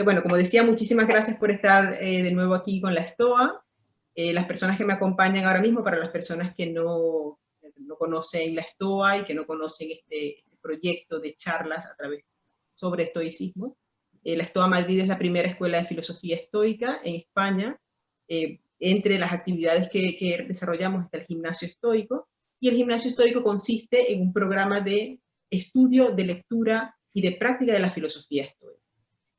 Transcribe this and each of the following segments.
Bueno, como decía, muchísimas gracias por estar de nuevo aquí con la STOA. Las personas que me acompañan ahora mismo, para las personas que no conocen la STOA y que no conocen este proyecto de charlas sobre estoicismo, la STOA Madrid es la primera escuela de filosofía estoica en España. Entre las actividades que desarrollamos está el gimnasio estoico, y el gimnasio estoico consiste en un programa de estudio, de lectura y de práctica de la filosofía estoica.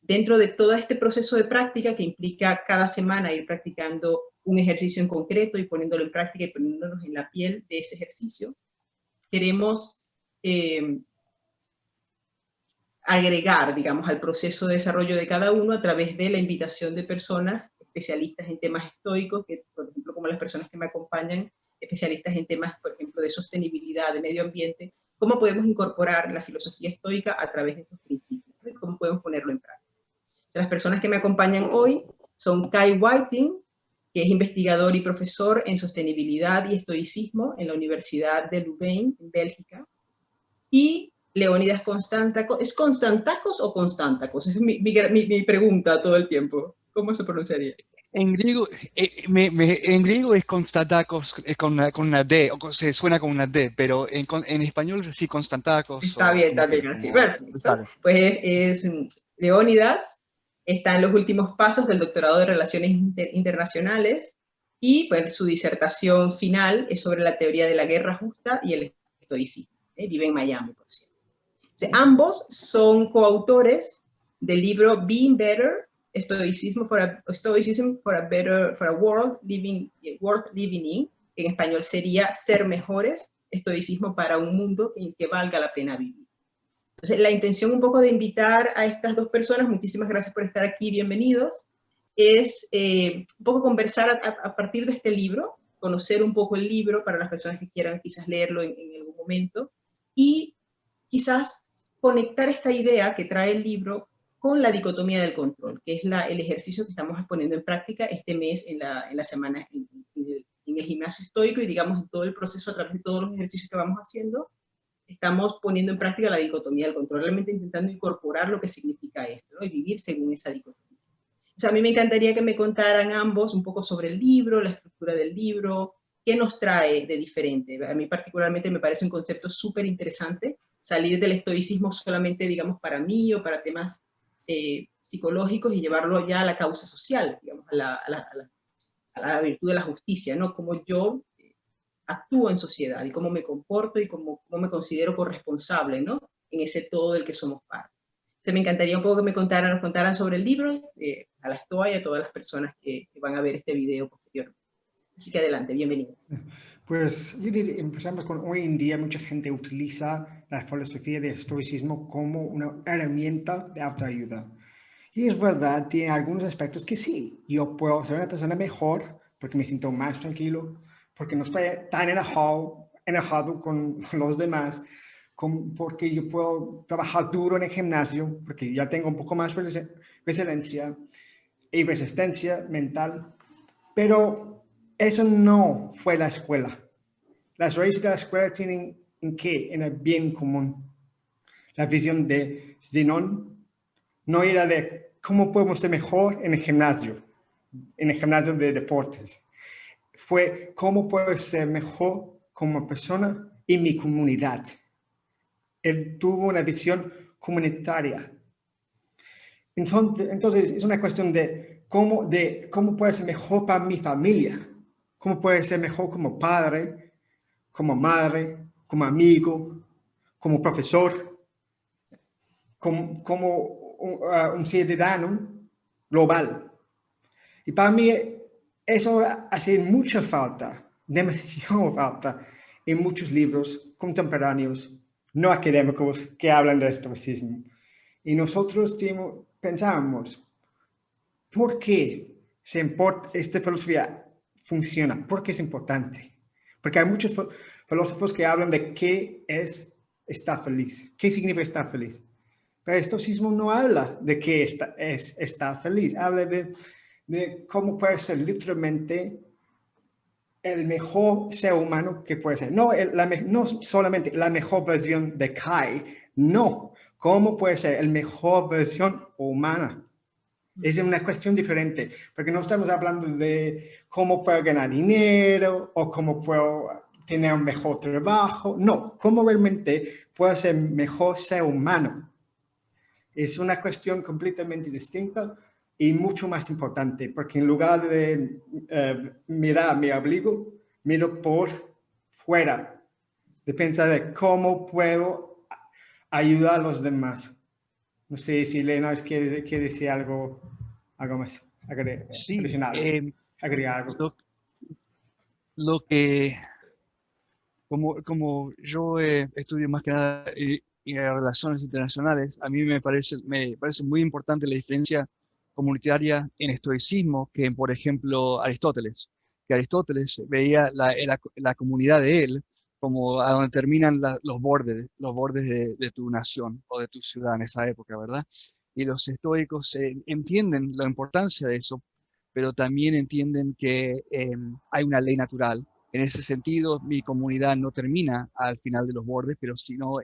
Dentro de todo este proceso de práctica, que implica cada semana ir practicando un ejercicio en concreto y poniéndolo en práctica y poniéndonos en la piel de ese ejercicio, queremos agregar, digamos, al proceso de desarrollo de cada uno a través de la invitación de personas especialistas en temas estoicos, que, por ejemplo, como las personas que me acompañan, especialistas en temas, por ejemplo, de sostenibilidad, de medio ambiente, cómo podemos incorporar la filosofía estoica a través de estos principios, ¿no? Cómo podemos ponerlo en práctica. Las personas que me acompañan hoy son Kai Whiting, que es investigador y profesor en sostenibilidad y estoicismo en la Universidad de Louvain, en Bélgica, y Leónidas Constantacos. ¿Es Constantacos o Constantacos? Es mi pregunta todo el tiempo. ¿Cómo se pronunciaría? En griego, en griego es Constantakos con una D, o se suena con una D, pero en español sí Constantakos. Está bien, así. Bueno, pues es Leónidas, está en los últimos pasos del doctorado de Relaciones Internacionales, y pues su disertación final es sobre la teoría de la guerra justa y el estoicismo. Vive en Miami, por cierto. Ambos son coautores del libro Being Better, Stoicism for a World Worth Living In. En español sería Ser Mejores, estoicismo para un mundo en que valga la pena vivir. Entonces, la intención un poco de invitar a estas dos personas, muchísimas gracias por estar aquí, bienvenidos, es un poco conversar a partir de este libro, conocer un poco el libro para las personas que quieran quizás leerlo en algún momento, y quizás conectar esta idea que trae el libro con la dicotomía del control, que es el ejercicio que estamos poniendo en práctica este mes en la semana en el gimnasio estoico, y digamos en todo el proceso, a través de todos los ejercicios que vamos haciendo, estamos poniendo en práctica la dicotomía del control, realmente intentando incorporar lo que significa esto, ¿no? Y vivir según esa dicotomía. O sea, a mí me encantaría que me contaran ambos un poco sobre el libro, la estructura del libro, qué nos trae de diferente. A mí particularmente me parece un concepto súper interesante, salir del estoicismo solamente, digamos, para mí o para temas psicológicos, y llevarlo ya a la causa social, digamos, a la virtud de la justicia, ¿no? Cómo yo actúo en sociedad y cómo me comporto y cómo me considero corresponsable, ¿no? En ese todo del que somos parte. Me encantaría un poco que nos contaran sobre el libro, a la STOA y a todas las personas que van a ver este video posteriormente. Así que adelante, bienvenidos. Pues yo diría, empezamos con hoy en día mucha gente utiliza la filosofía del estoicismo como una herramienta de autoayuda. Y es verdad, tiene algunos aspectos que sí, yo puedo ser una persona mejor porque me siento más tranquilo, porque no estoy tan enojado con los demás, porque yo puedo trabajar duro en el gimnasio, porque ya tengo un poco más resiliencia y resistencia mental. Pero eso no fue la escuela. Las raíces de la escuela tienen en qué, en el bien común. La visión de Zenón no era de cómo podemos ser mejor en el gimnasio de deportes. Fue cómo puedo ser mejor como persona en mi comunidad. Él tuvo una visión comunitaria. Entonces es una cuestión de cómo puede ser mejor para mi familia, cómo puede ser mejor como padre, como madre, como amigo, como profesor, como un ciudadano global. Y para mí eso hace mucha falta, demasiado falta, en muchos libros contemporáneos, no académicos, que hablan de estoicismo. Y nosotros pensamos, ¿por qué esta filosofía funciona? ¿Por qué es importante? Porque hay muchos filósofos que hablan de qué es estar feliz, qué significa estar feliz. Pero el estoicismo no habla de qué es estar feliz, habla de cómo puede ser literalmente el mejor ser humano que puede ser. No solamente la mejor versión de Kai, no. ¿Cómo puede ser la mejor versión humana? Es una cuestión diferente, porque no estamos hablando de cómo puedo ganar dinero o cómo puedo tener un mejor trabajo. No, cómo realmente puedo ser mejor ser humano. Es una cuestión completamente distinta y mucho más importante, porque en lugar de mirar mi ombligo, miro por fuera, de pensar de cómo puedo ayudar a los demás. No sé si Leonardo quiere decir algo más Sí, adicional, agregar algo. lo que, como yo estudio más que nada relaciones internacionales, a mí me parece muy importante la diferencia comunitaria en estoicismo que en, por ejemplo, Aristóteles. Que Aristóteles veía la comunidad de él como a donde terminan los bordes de tu nación o de tu ciudad en esa época, ¿verdad? Y los estoicos entienden la importancia de eso, pero también entienden que hay una ley natural. En ese sentido, mi comunidad no termina al final de los bordes, pero sino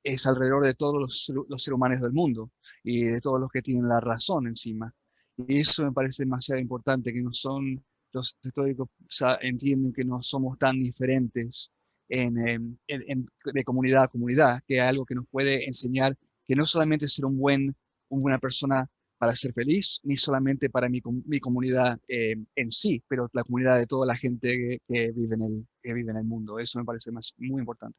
es alrededor de todos los seres humanos del mundo y de todos los que tienen la razón encima. Y eso me parece demasiado importante, que no son, los estoicos entienden que no somos tan diferentes de comunidad a comunidad, que es algo que nos puede enseñar que no solamente ser una buena persona para ser feliz, ni solamente para mi comunidad en sí, pero la comunidad de toda la gente que vive en el mundo. Eso me parece muy importante.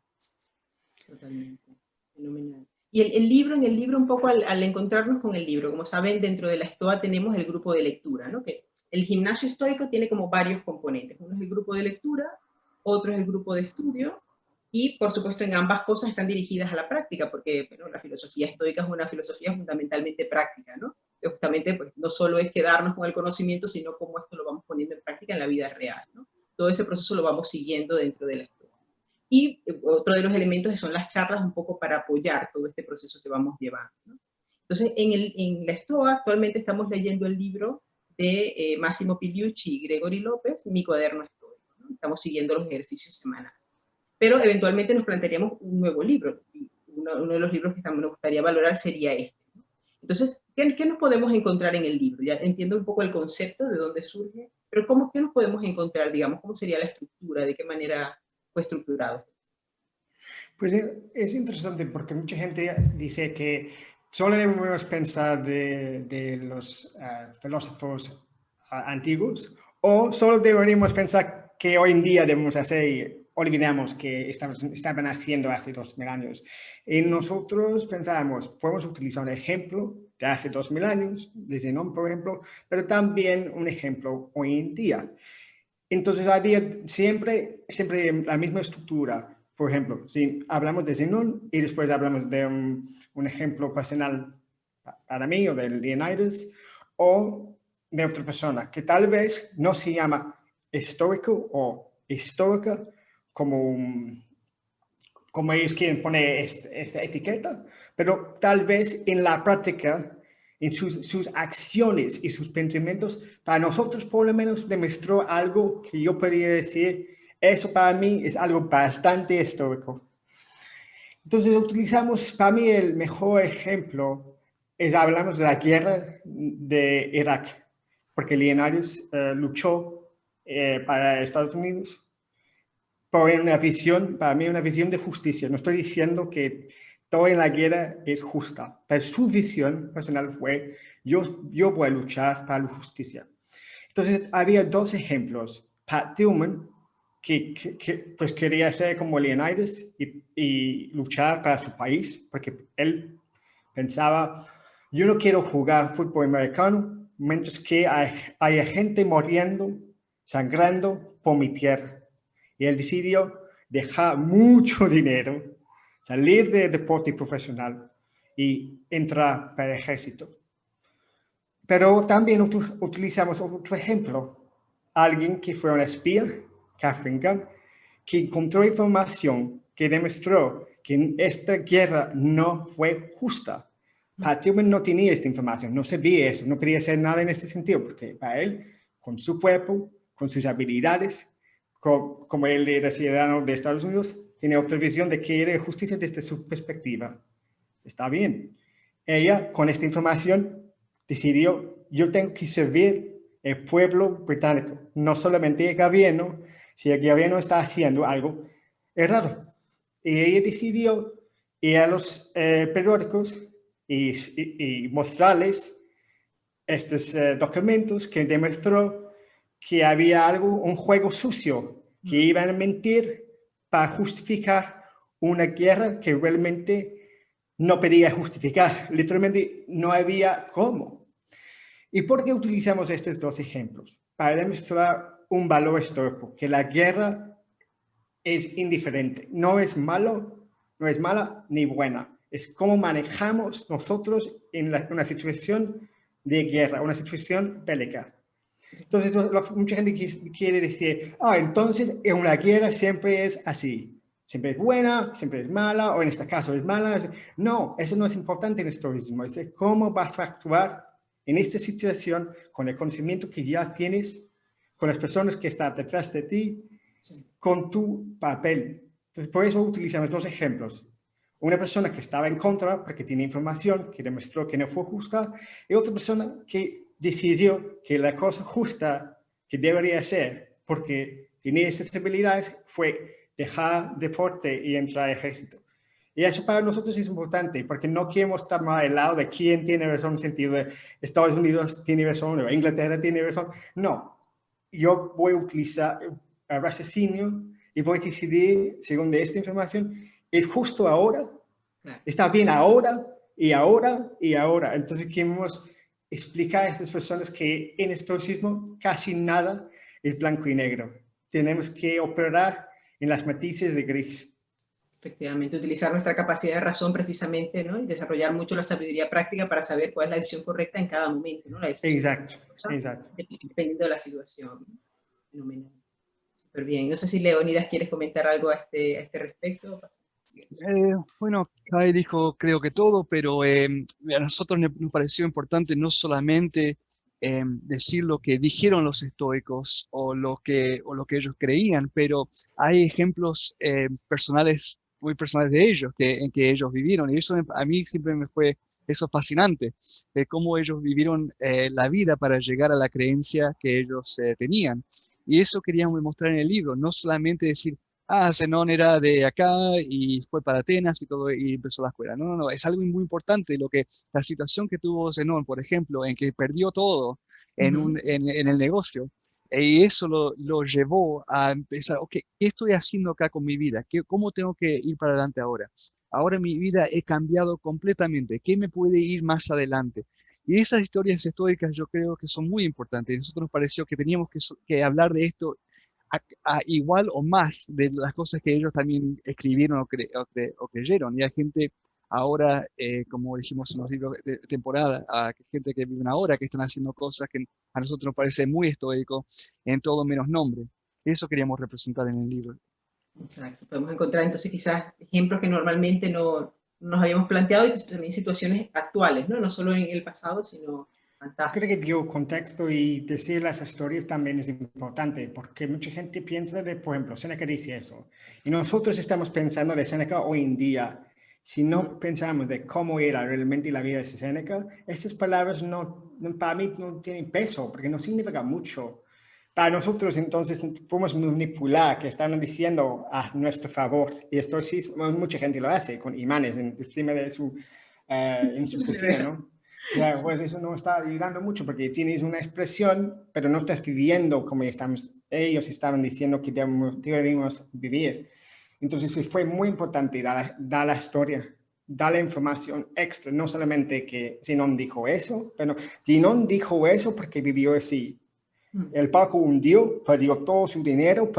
Totalmente, fenomenal. Y en el libro un poco al encontrarnos con el libro, como saben, dentro de la Stoa tenemos el grupo de lectura, ¿no? Que el gimnasio estoico tiene como varios componentes. Uno es el grupo de lectura, otro es el grupo de estudio, y por supuesto en ambas cosas están dirigidas a la práctica, porque bueno, la filosofía estoica es una filosofía fundamentalmente práctica, ¿no? Justamente pues, no solo es quedarnos con el conocimiento, sino cómo esto lo vamos poniendo en práctica en la vida real, ¿no? Todo ese proceso lo vamos siguiendo dentro de la Stoa. Y otro de los elementos son las charlas un poco para apoyar todo este proceso que vamos llevando, ¿no? Entonces, en la Stoa actualmente estamos leyendo el libro de Massimo Pigliucci y Gregory López, Mi cuaderno estoico, ¿no? Estamos siguiendo los ejercicios semanales. Pero eventualmente nos plantearíamos un nuevo libro. Y uno de los libros que también nos gustaría valorar sería este, ¿no? Entonces, ¿qué nos podemos encontrar en el libro? Ya entiendo un poco el concepto, de dónde surge, pero ¿qué nos podemos encontrar, digamos? ¿Cómo sería la estructura? ¿De qué manera fue estructurado? Pues es interesante porque mucha gente dice que solo debemos pensar de los filósofos antiguos o solo deberíamos pensar que hoy en día debemos hacer y olvidamos que estaban haciendo hace 2000 años. Y nosotros pensamos, podemos utilizar un ejemplo de hace 2000 años, de Zenón, por ejemplo, pero también un ejemplo hoy en día. Entonces había siempre la misma estructura. Por ejemplo, si hablamos de Zenón y después hablamos de un ejemplo personal para mí o de Leonidas o de otra persona que tal vez no se llama estoico o estoica como ellos quieren poner esta etiqueta, pero tal vez en la práctica, en sus acciones y sus pensamientos, para nosotros por lo menos demostró algo que yo podría decir, eso para mí es algo bastante estoico. Entonces utilizamos, para mí el mejor ejemplo hablamos de la guerra de Irak, porque Leonidas luchó para Estados Unidos por una visión, para mí una visión de justicia. No estoy diciendo que todo en la guerra es justa, pero su visión personal fue, yo voy a luchar para la justicia. Entonces había dos ejemplos. Pat Tillman, que pues quería ser como Leonidas y luchar para su país, porque él pensaba, yo no quiero jugar fútbol americano mientras que haya gente muriendo, sangrando por mi tierra. Y él decidió dejar mucho dinero, salir del deporte profesional y entrar para el ejército. Pero también utilizamos otro ejemplo. Alguien que fue una espía, Catherine Gunn, que encontró información que demostró que esta guerra no fue justa. Pat Tillman no tenía esta información, no sabía eso, no quería hacer nada en ese sentido, porque para él, con su cuerpo, con sus habilidades, como él era ciudadano de Estados Unidos, tiene otra visión de que era justicia desde su perspectiva. Está bien. Ella, con esta información, decidió, yo tengo que servir el pueblo británico, no solamente el gobierno. Si el gobierno está haciendo algo errado. Y ella decidió ir a los periódicos y mostrarles estos documentos que demostró que había un juego sucio, que iban a mentir para justificar una guerra que realmente no podía justificar. Literalmente no había cómo. ¿Y por qué utilizamos estos dos ejemplos? Para demostrar un valor histórico, que la guerra es indiferente, no es malo, no es mala ni buena. Es cómo manejamos nosotros en una situación de guerra, una situación bélica. Entonces, mucha gente quiere decir, entonces en una guerra siempre es así. Siempre es buena, siempre es mala, o en este caso es mala. No, eso no es importante en el estoicismo. Es de cómo vas a actuar en esta situación con el conocimiento que ya tienes, con las personas que están detrás de ti, con tu papel. Entonces, por eso utilizamos dos ejemplos. Una persona que estaba en contra porque tiene información que demostró que no fue justa, y otra persona que decidió que la cosa justa que debería ser, porque tenía estas habilidades, fue dejar deporte y entrar al ejército. Y eso para nosotros es importante, porque no queremos estar más al lado de quién tiene razón, en el sentido de Estados Unidos tiene razón o Inglaterra tiene razón. No, yo voy a utilizar el raciocinio y voy a decidir, según de esta información, es justo ahora, está bien ahora y ahora y ahora. Entonces queremos explicar a estas personas que en estoicismo casi nada es blanco y negro. Tenemos que operar en las matices de gris. Efectivamente, utilizar nuestra capacidad de razón precisamente, ¿no? Y desarrollar mucho la sabiduría práctica para saber cuál es la decisión correcta en cada momento, ¿no? La decisión Exacto, correcta, exacto. dependiendo de la situación. Fenomenal. Súper bien. No sé si Leónidas quieres comentar algo a este respecto. Bueno, Kai dijo creo que todo, pero a nosotros nos pareció importante no solamente decir lo que dijeron los estoicos o lo que ellos creían, pero hay ejemplos personales, muy personales de ellos, en que ellos vivieron. Y eso a mí siempre me fue eso fascinante, de cómo ellos vivieron la vida para llegar a la creencia que ellos tenían. Y eso queríamos mostrar en el libro, no solamente decir, Zenón era de acá y fue para Atenas y todo y empezó la escuela. No, no, no, es algo muy importante la situación que tuvo Zenón, por ejemplo, en que perdió todo en el negocio. Y eso lo llevó a empezar, ok, ¿qué estoy haciendo acá con mi vida? ¿Cómo tengo que ir para adelante ahora? Ahora mi vida he cambiado completamente. ¿Qué me puede ir más adelante? Y esas historias históricas yo creo que son muy importantes. A nosotros nos pareció que teníamos que hablar de esto a igual o más de las cosas que ellos también escribieron o creyeron. Y hay gente ahora, como dijimos en los libros de temporada, gente que vive ahora, que están haciendo cosas que a nosotros nos parece muy estoico, en todo menos nombre. Eso queríamos representar en el libro. Exacto. Podemos encontrar entonces quizás ejemplos que normalmente no nos habíamos planteado y también situaciones actuales, ¿no? No solo en el pasado, sino creo que dio contexto y decir las historias también es importante, porque mucha gente piensa de, por ejemplo, Séneca dice eso, y nosotros estamos pensando de Séneca hoy en día. Si no pensamos de cómo era realmente la vida de Séneca, esas palabras para mí no tienen peso, porque no significa mucho. Para nosotros, entonces, podemos manipular que están diciendo a nuestro favor, y esto sí, mucha gente lo hace con imanes encima de en su cocina, ¿no? Ya, pues eso no está ayudando mucho porque tienes una expresión, pero no estás viviendo como ellos estaban diciendo que deberíamos vivir. Entonces fue muy importante dar la historia, dar la información extra, no solamente que Zenón dijo eso, pero Zenón dijo eso porque vivió así. El barco hundió, perdió todo su dinero,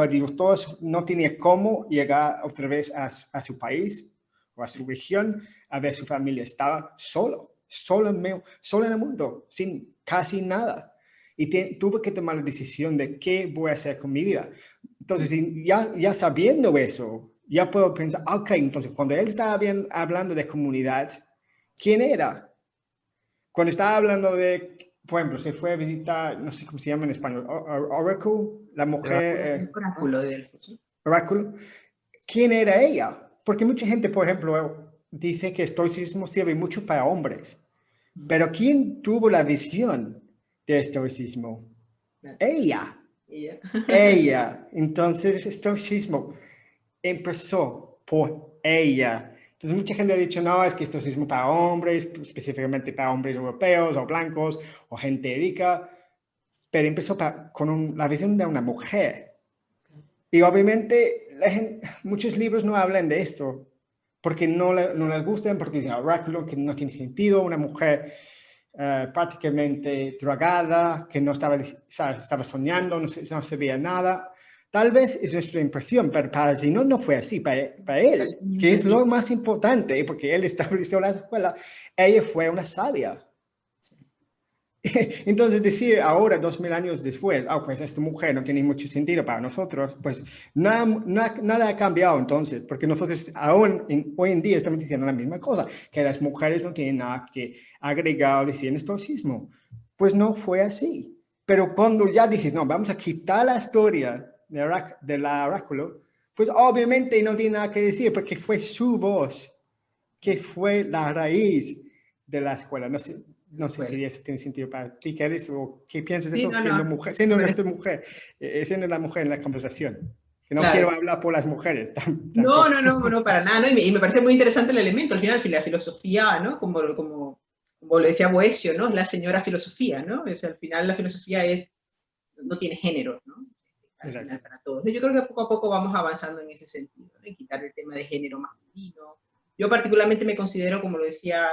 no tenía cómo llegar otra vez a su país o a su región, a ver su familia, estaba solo en el mundo, sin casi nada. Y tuve que tomar la decisión de qué voy a hacer con mi vida. Entonces, ya sabiendo eso, ya puedo pensar, ok, entonces cuando él estaba hablando de comunidad, ¿quién era? Cuando estaba hablando de, por ejemplo, se fue a visitar, no sé cómo se llama en español, Oracle, la mujer... oráculo de Oracle. ¿Quién era ella? Porque mucha gente, por ejemplo, dice que estoicismo sirve mucho para hombres. Pero ¿quién tuvo la visión del estoicismo? Ella. Ella. Entonces, estoicismo empezó por ella. Entonces, mucha gente ha dicho, no, es que estoicismo para hombres, específicamente para hombres europeos o blancos o gente rica, pero empezó con la visión de una mujer. Y obviamente muchos libros no hablan de esto, porque no les gustan, porque dicen oráculo, que no tiene sentido, una mujer prácticamente drogada, que no estaba soñando, no se veía nada. Tal vez es nuestra impresión, pero para el Señor no fue así. Para él, que es lo más importante, porque él estableció la escuela, ella fue una sabia. Entonces decir ahora, 2000 años después, pues esta mujer no tiene mucho sentido para nosotros, pues nada ha cambiado entonces, porque nosotros hoy en día estamos diciendo la misma cosa, que las mujeres no tienen nada que agregar o decir en estoicismo. Pues no fue así. Pero cuando ya dices, no, vamos a quitar la historia de la oráculo, pues obviamente no tiene nada que decir, porque fue su voz, que fue la raíz de la escuela. No sé si eso tiene sentido para ti, ¿qué eres o qué piensas de eso siendo mujer, siendo nuestra mujer, siendo la mujer en la conversación? Que no quiero hablar por las mujeres. No, para nada, ¿no? Y me parece muy interesante el elemento, al final, la filosofía, ¿no? Como lo decía Boesio, ¿no? La señora filosofía, ¿no? O sea, al final la filosofía no tiene género, ¿no? Al final para todos. Yo creo que poco a poco vamos avanzando en ese sentido, ¿no? En quitar el tema de género masculino. Yo particularmente me considero, como lo decía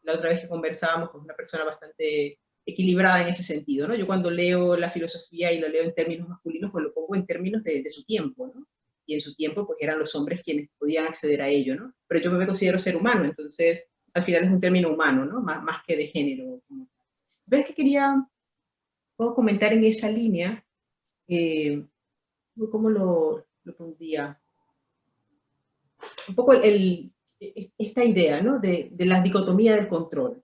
la otra vez que conversábamos, con una persona bastante equilibrada en ese sentido, ¿no? Yo cuando leo la filosofía y lo leo en términos masculinos, pues lo pongo en términos de su tiempo, ¿no? Y en su tiempo, pues eran los hombres quienes podían acceder a ello, ¿no? Pero yo me considero ser humano, entonces al final es un término humano, ¿no? Más que de género. ¿Ves que puedo comentar en esa línea? ¿Cómo lo pondría? Un poco esta idea, ¿no? De la dicotomía del control.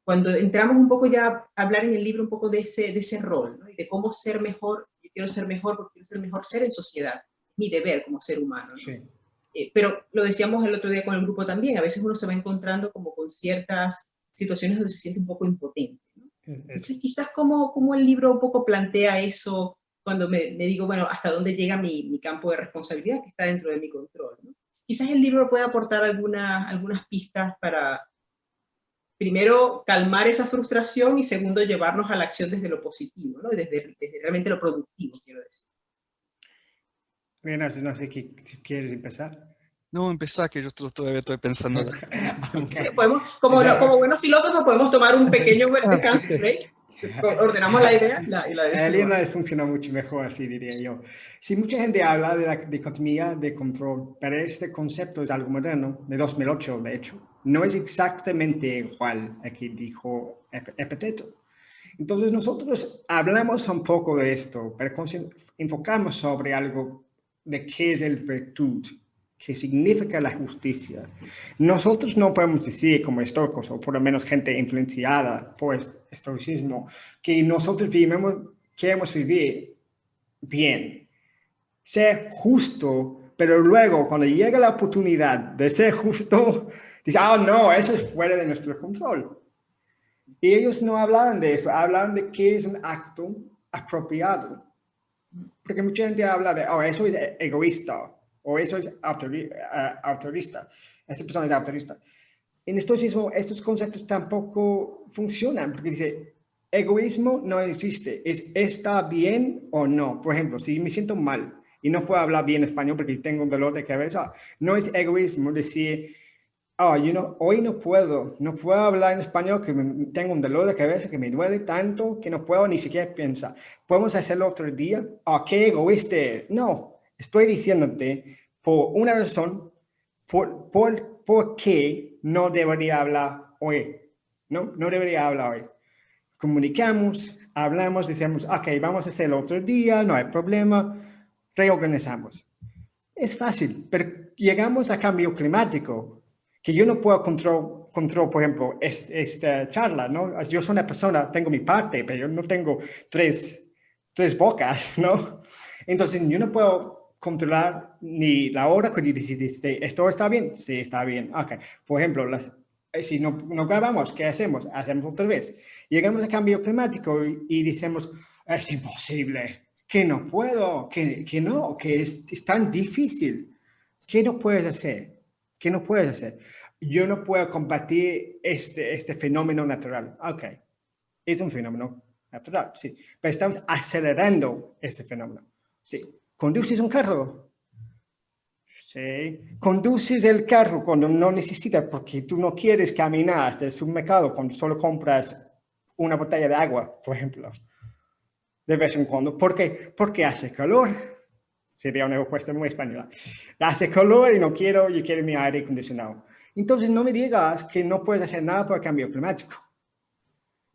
Cuando entramos un poco ya a hablar en el libro un poco de ese rol, ¿no? Y de cómo ser mejor. Yo quiero ser mejor porque quiero ser mejor ser en sociedad. Mi deber como ser humano, ¿no? Sí. Pero lo decíamos el otro día con el grupo también, a veces uno se va encontrando como con ciertas situaciones donde se siente un poco impotente, ¿no? Entonces quizás como el libro un poco plantea eso cuando me digo, bueno, hasta dónde llega mi campo de responsabilidad que está dentro de mi control, ¿no? Quizás el libro puede aportar algunas pistas para, primero, calmar esa frustración y segundo, llevarnos a la acción desde lo positivo, ¿no? Desde realmente lo productivo, quiero decir. Bien, no sé si quieres empezar. No, empezá, que yo todavía estoy pensando. Okay. Como buenos filósofos podemos tomar un pequeño descanso, break. Ordenamos la idea y la decimos. Elena funciona mucho mejor así, diría yo. Sí, mucha gente habla de la dicotomía de control, pero este concepto es algo moderno, de 2008, de hecho. No es exactamente igual a que dijo Epicteto. Entonces nosotros hablamos un poco de esto, pero enfocamos sobre algo de qué es el virtud, qué significa la justicia. Nosotros no podemos decir como estoicos, o por lo menos gente influenciada por estoicismo, que nosotros queremos vivir bien, ser justo, pero luego cuando llega la oportunidad de ser justo, dice, no, eso es fuera de nuestro control. Y ellos no hablaban de eso, hablaban de qué es un acto apropiado. Porque mucha gente habla de, eso es egoísta, o eso es autorista. Esta persona es autorista. En estoicismo, estos conceptos tampoco funcionan, porque dice, egoísmo no existe, ¿está bien o no? Por ejemplo, si me siento mal y no puedo hablar bien español porque tengo un dolor de cabeza, no es egoísmo decir, hoy no puedo hablar en español, que tengo un dolor de cabeza que me duele tanto que no puedo ni siquiera pensar. ¿Podemos hacerlo otro día? ¡Qué egoísta! No, estoy diciéndote por una razón por qué no debería hablar hoy. No debería hablar hoy. Comunicamos, hablamos, decimos, vamos a hacerlo otro día, no hay problema, reorganizamos. Es fácil, pero llegamos a cambio climático, que yo no puedo control, por ejemplo, esta charla, ¿no? Yo soy una persona, tengo mi parte, pero yo no tengo tres bocas, ¿no? Entonces, yo no puedo controlar ni la hora que dices, ¿esto está bien? Sí, está bien. Por ejemplo, si no grabamos, ¿qué hacemos? Hacemos otra vez. Llegamos a cambio climático y decimos, es imposible, que no puedo, que no, que es tan difícil. ¿Qué no puedes hacer? ¿Qué no puedes hacer? Yo no puedo combatir este fenómeno natural. Ok, es un fenómeno natural, sí, pero estamos acelerando este fenómeno. Sí, conduces un carro. Sí, conduces el carro cuando no necesitas, porque tú no quieres caminar hasta el supermercado cuando solo compras una botella de agua, por ejemplo, de vez en cuando. ¿Por qué? Porque hace calor. Sería una respuesta muy española. Hace calor y yo quiero mi aire acondicionado. Entonces no me digas que no puedes hacer nada por el cambio climático.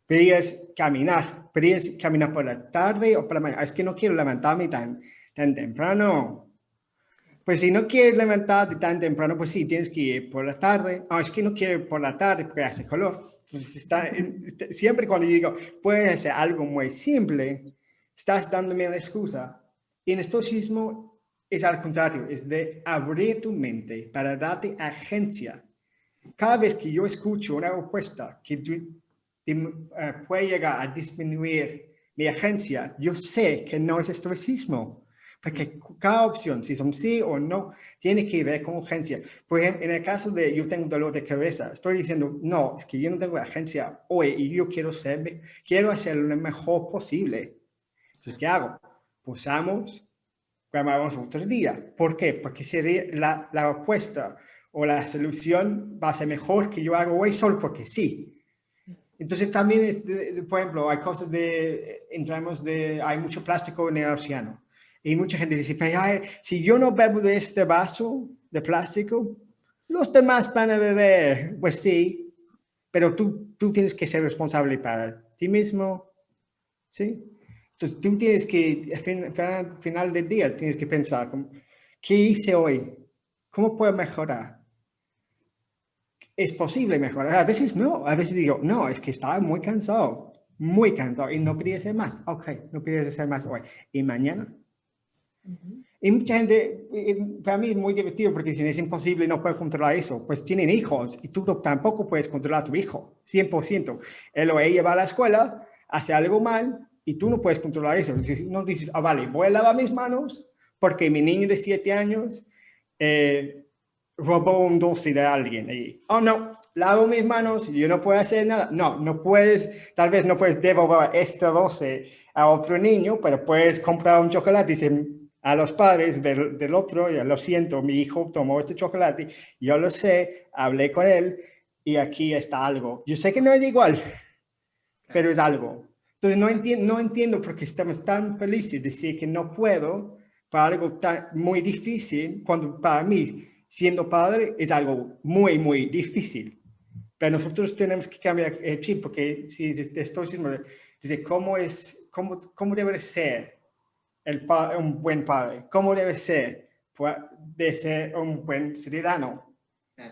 Podrías caminar por la tarde o por la mañana. Es que no quiero levantarme tan temprano. Pues si no quieres levantarte tan temprano, pues sí, tienes que ir por la tarde. Es que no quiero ir por la tarde porque hace calor. Entonces siempre cuando yo digo, puedes hacer algo muy simple, estás dándome una excusa. Y en estoicismo es al contrario, es de abrir tu mente para darte agencia. Cada vez que yo escucho una respuesta que puede llegar a disminuir mi agencia, yo sé que no es estoicismo. Porque cada opción, si son sí o no, tiene que ver con agencia. Por ejemplo, en el caso de yo tengo dolor de cabeza, estoy diciendo, no, es que yo no tengo agencia hoy y yo quiero hacerlo lo mejor posible. Entonces, ¿qué hago? Posamos, grabamos otro día. ¿Por qué? Porque sería la respuesta o la solución va a ser mejor que yo hago hoy solo porque sí. Entonces también, por ejemplo, hay cosas hay mucho plástico en el océano. Y mucha gente dice, si yo no bebo de este vaso de plástico, los demás van a beber. Pues sí, pero tú tienes que ser responsable para ti mismo, ¿sí? Entonces tú tienes que, al final del día, tienes que pensar, ¿qué hice hoy? ¿Cómo puedo mejorar? Es posible mejorar. A veces no, a veces digo, no, es que estaba muy cansado y no quería hacer más. Ok, no quería hacer más hoy. ¿Y mañana? Y mucha gente, para mí es muy divertido porque si es imposible, no puedo controlar eso. Pues tienen hijos y tú tampoco puedes controlar a tu hijo, 100%. Él o ella va a la escuela, hace algo mal y tú no puedes controlar eso. No dices, vale, voy a lavar mis manos porque mi niño de 7 años robó un dulce de alguien. Y, no, lavo mis manos, yo no puedo hacer nada. No puedes, tal vez no puedes devolver este dulce a otro niño, pero puedes comprar un chocolate y decir a los padres del otro, ya lo siento, mi hijo tomó este chocolate, yo lo sé, hablé con él y aquí está algo. Yo sé que no es igual, pero es algo. Entonces no entiendo por qué estamos tan felices de decir que no puedo para algo muy difícil, cuando para mí, siendo padre, es algo muy, muy difícil. Pero nosotros tenemos que cambiar el chip, porque si estoy diciendo, dice, ¿cómo debe ser un buen padre? ¿Cómo debe ser de ser un buen ciudadano?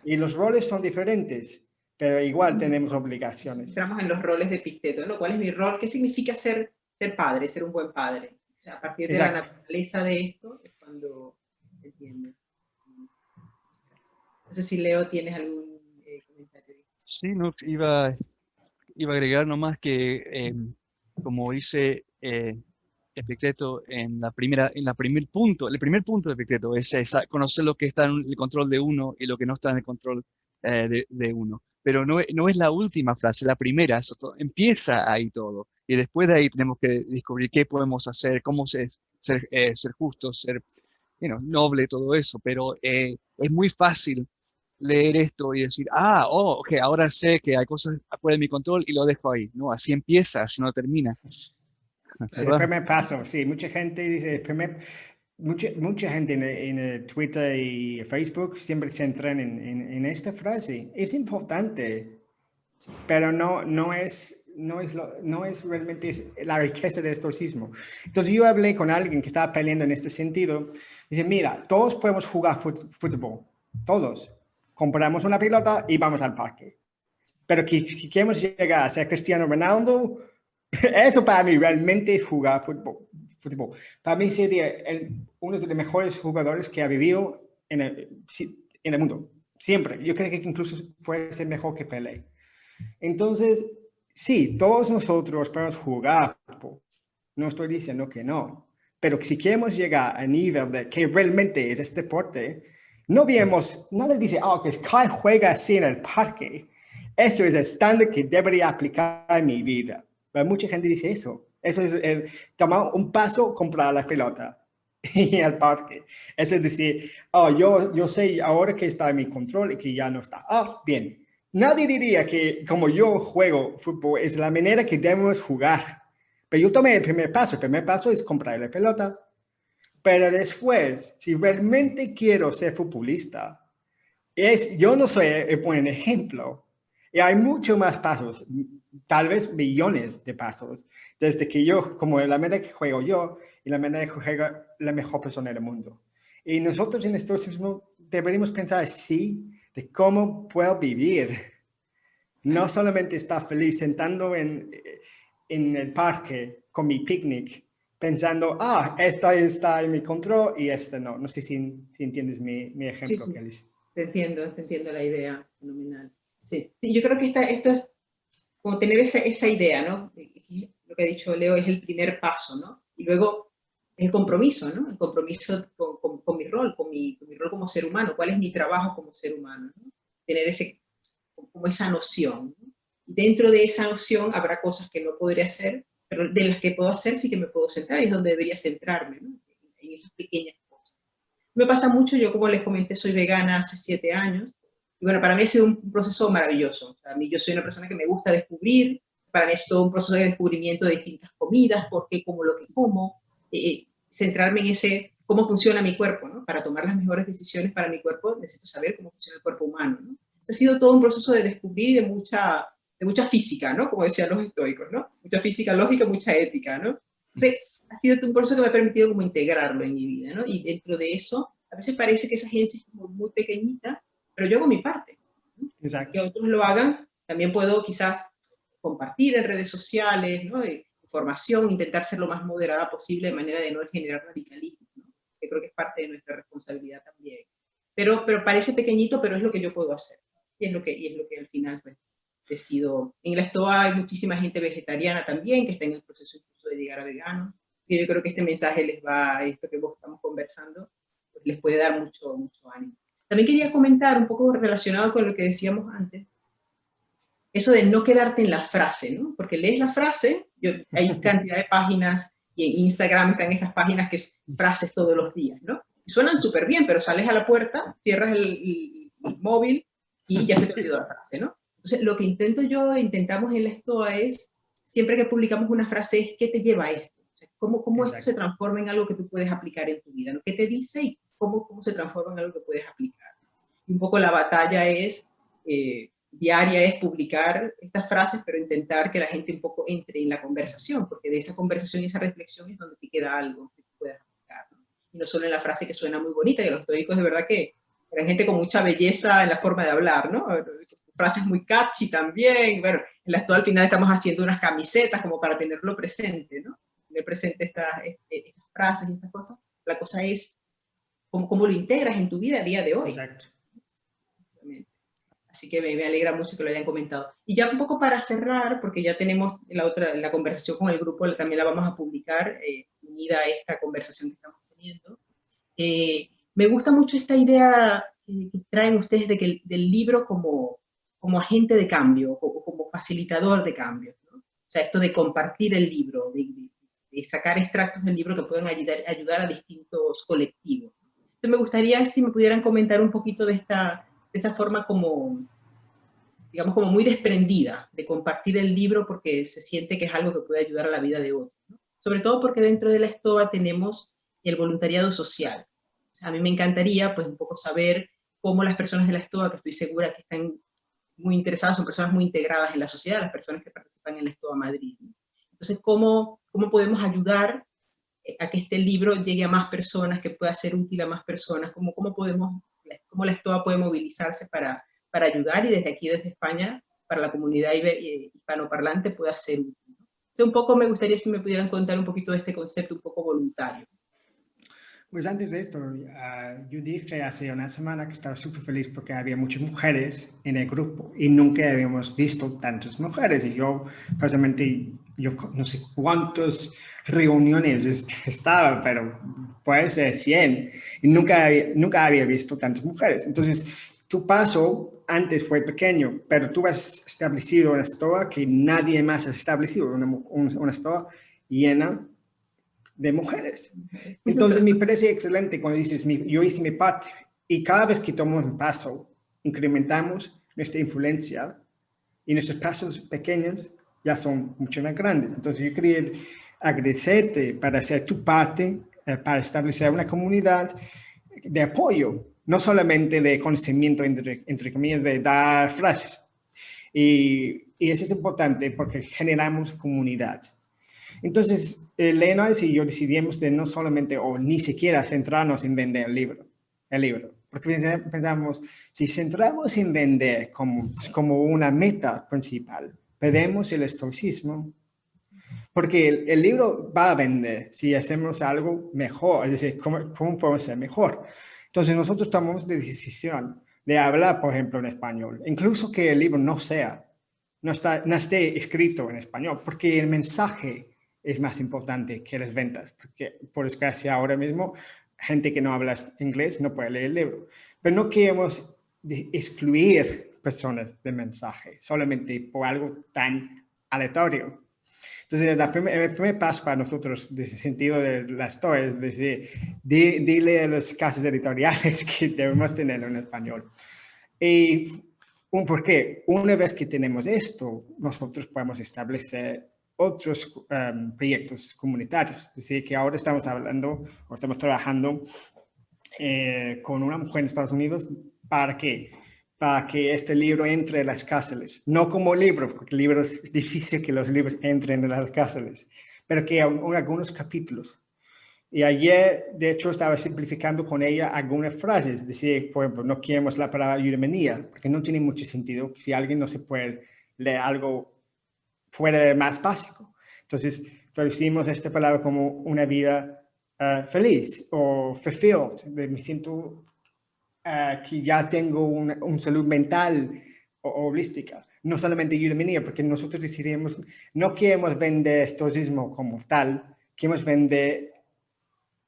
Y los roles son diferentes, pero igual tenemos obligaciones. Entramos en los roles de Epicteto, ¿no? ¿Cuál es mi rol? ¿Qué significa ser padre, ser un buen padre? O sea, a partir de la naturaleza de esto es cuando entiendo. No sé si Leo tienes algún comentario. Sí, no, iba a agregar nomás que, como dice Epicteto el primer punto de Epicteto es conocer lo que está en el control de uno y lo que no está en el control de uno. Pero no es la última frase, la primera, empieza ahí todo. Y después de ahí tenemos que descubrir qué podemos hacer, cómo ser justos, ser noble, todo eso. Pero es muy fácil leer esto y decir, ok, ahora sé que hay cosas afuera de mi control y lo dejo ahí. No, así empieza, así no termina. Es el primer paso, sí. Mucha gente dice, mucha gente en Twitter y Facebook siempre se centran en esta frase. Es importante, pero no es realmente la riqueza del estoicismo. Entonces yo hablé con alguien que estaba peleando en este sentido. Dice, mira, todos podemos jugar fútbol, todos. Compramos una pelota y vamos al parque. Pero que queremos llegar a ser Cristiano Ronaldo, eso para mí realmente es jugar fútbol. Para mí sería uno de los mejores jugadores que ha vivido en el mundo. Siempre. Yo creo que incluso puede ser mejor que Pelé. Entonces, sí, todos nosotros podemos jugar fútbol. No estoy diciendo que no. Pero si queremos llegar a nivel de que realmente es este deporte, no le dice, que Kai juega así en el parque. Eso es el estándar que debería aplicar en mi vida. Pero mucha gente dice eso. Eso es tomar un paso, comprar la pelota y al parque. Eso es decir, yo sé ahora que está en mi control y que ya no está. Bien. Nadie diría que como yo juego fútbol es la manera que debemos jugar. Pero yo tomé el primer paso. El primer paso es comprar la pelota. Pero después, si realmente quiero ser futbolista, yo no soy el buen ejemplo. Y hay muchos más pasos, tal vez millones de pasos, desde que yo, como la manera que juego yo y la manera que juega la mejor persona del mundo. Y nosotros en esto deberíamos pensar así de cómo puedo vivir. No solamente estar feliz sentando en el parque con mi picnic, pensando, esta está en mi control y esta no. No sé si entiendes mi ejemplo, Sí. Kelly. Te entiendo la idea, fenomenal. Sí, yo creo que esto es como tener esa idea, ¿no? Lo que ha dicho Leo es el primer paso, ¿no? Y luego el compromiso, ¿no? El compromiso con mi rol, con mi rol como ser humano, cuál es mi trabajo como ser humano, ¿no? Tener como esa noción, ¿no? Y dentro de esa noción habrá cosas que no podré hacer, pero de las que puedo hacer sí que me puedo centrar, y es donde debería centrarme, ¿no? En esas pequeñas cosas. Me pasa mucho, yo como les comenté, soy vegana hace 7 años, y bueno, para mí ha sido un proceso maravilloso. A mí, yo soy una persona que me gusta descubrir, para mí es todo un proceso de descubrimiento de distintas comidas, por qué como lo que como, centrarme en ese, cómo funciona mi cuerpo, ¿no? Para tomar las mejores decisiones para mi cuerpo, necesito saber cómo funciona el cuerpo humano, ¿no? Ha sido todo un proceso de descubrir y de mucha física, ¿no? Como decían los estoicos, ¿no? Mucha física lógica, mucha ética, ¿no? Entonces, ha sido un proceso que me ha permitido como integrarlo en mi vida, ¿no? Y dentro de eso, a veces parece que esa agencia es como muy pequeñita, pero yo hago mi parte, ¿no? Exacto. Que otros lo hagan, también puedo quizás compartir en redes sociales, ¿no? Información, intentar ser lo más moderada posible de manera de no generar radicalismo, ¿no? Que creo que es parte de nuestra responsabilidad también. Pero parece pequeñito, pero es lo que yo puedo hacer. Y es lo que al final pues, decido. En la STOA hay muchísima gente vegetariana también, que está en el proceso incluso de llegar a vegano. Y yo creo que este mensaje les va, esto que vos estamos conversando, pues les puede dar mucho ánimo. También quería comentar un poco relacionado con lo que decíamos antes, eso de no quedarte en la frase, ¿no? Porque lees la frase, hay cantidad de páginas, y en Instagram están estas páginas que es frases todos los días, ¿no? Y suenan súper bien, pero sales a la puerta, cierras el móvil y ya se te olvidó la frase, ¿no? Entonces, lo que intentamos en la STOA es, siempre que publicamos una frase, es ¿qué te lleva a esto? O sea, ¿cómo esto se transforma en algo que tú puedes aplicar en tu vida? ¿No? ¿Qué te dice y cómo se transforma en algo que puedes aplicar? Y un poco la batalla es... diaria es publicar estas frases, pero intentar que la gente un poco entre en la conversación, porque de esa conversación y esa reflexión es donde te queda algo que tú puedas aplicar, ¿no? Y no solo en la frase que suena muy bonita, que los estoicos de verdad que eran gente con mucha belleza en la forma de hablar, ¿no? Frases muy catchy también, bueno, en la STOA al final estamos haciendo unas camisetas como para tenerlo presente, ¿no? Tener presente estas frases y estas cosas. La cosa es cómo lo integras en tu vida a día de hoy. Exacto. Así que me alegra mucho que lo hayan comentado. Y ya un poco para cerrar, porque ya tenemos la conversación con el grupo, también la vamos a publicar, unida a esta conversación que estamos teniendo. Me gusta mucho esta idea que traen ustedes del libro como agente de cambio, o como facilitador de cambio, ¿no? O sea, esto de compartir el libro, de sacar extractos del libro que puedan ayudar a distintos colectivos. Entonces me gustaría si me pudieran comentar un poquito de esta forma como, digamos, como muy desprendida de compartir el libro porque se siente que es algo que puede ayudar a la vida de otros, ¿no? Sobre todo porque dentro de la STOA tenemos el voluntariado social. O sea, a mí me encantaría pues un poco saber cómo las personas de la STOA, que estoy segura que están muy interesadas, son personas muy integradas en la sociedad, las personas que participan en la STOA Madrid, ¿no? Entonces, ¿cómo podemos ayudar a que este libro llegue a más personas, que pueda ser útil a más personas? ¿Cómo la STOA puede movilizarse para ayudar, y desde aquí, desde España, para la comunidad hispanoparlante pueda ser útil, ¿no? Entonces, un poco me gustaría si me pudieran contar un poquito de este concepto un poco voluntario. Pues antes de esto, yo dije hace una semana que estaba súper feliz porque había muchas mujeres en el grupo y nunca habíamos visto tantas mujeres. Y yo, personalmente, yo no sé cuántas reuniones estaba, pero puede ser 100. Y nunca había visto tantas mujeres. Entonces, tu paso antes fue pequeño, pero tú has establecido una stoa que nadie más ha establecido, una stoa llena de mujeres. Entonces me parece excelente cuando dices, yo hice mi parte y cada vez que tomamos un paso, incrementamos nuestra influencia y nuestros pasos pequeños ya son mucho más grandes. Entonces yo quería agradecerte para hacer tu parte, para establecer una comunidad de apoyo, no solamente de conocimiento, entre comillas, de dar frases. Y eso es importante porque generamos comunidad. Entonces, Leonard y yo decidimos de no solamente o ni siquiera centrarnos en vender el libro, porque pensamos, si centramos en vender como una meta principal, perdemos el estoicismo, porque el libro va a vender si hacemos algo mejor, es decir, ¿cómo podemos ser mejor? Entonces, nosotros tomamos la decisión de hablar, por ejemplo, en español, incluso que el libro no esté escrito en español, porque el mensaje es más importante que las ventas, porque por desgracia ahora mismo gente que no habla inglés no puede leer el libro. Pero no queremos excluir personas del mensaje solamente por algo tan aleatorio. Entonces, el primer paso para nosotros, en ese sentido de la stoa, es decir, dile a las casas editoriales que debemos tenerlo en español. Y ¿por qué? Una vez que tenemos esto, nosotros podemos establecer otros proyectos comunitarios. Es decir, que ahora estamos trabajando con una mujer en Estados Unidos. ¿Para qué? Para que este libro entre en las cárceles. No como libro, porque el libro es difícil que los libros entren en las cárceles, pero que algunos capítulos. Y ayer, de hecho, estaba simplificando con ella algunas frases. Decir, por ejemplo, no queremos la palabra eudemonía, porque no tiene mucho sentido si alguien no se puede leer algo fuera de más básico. Entonces, traducimos esta palabra como una vida feliz o fulfilled. Me siento que ya tengo una salud mental o holística. No solamente eudemonía, porque nosotros decidimos, no queremos vender estoicismo como tal, queremos vender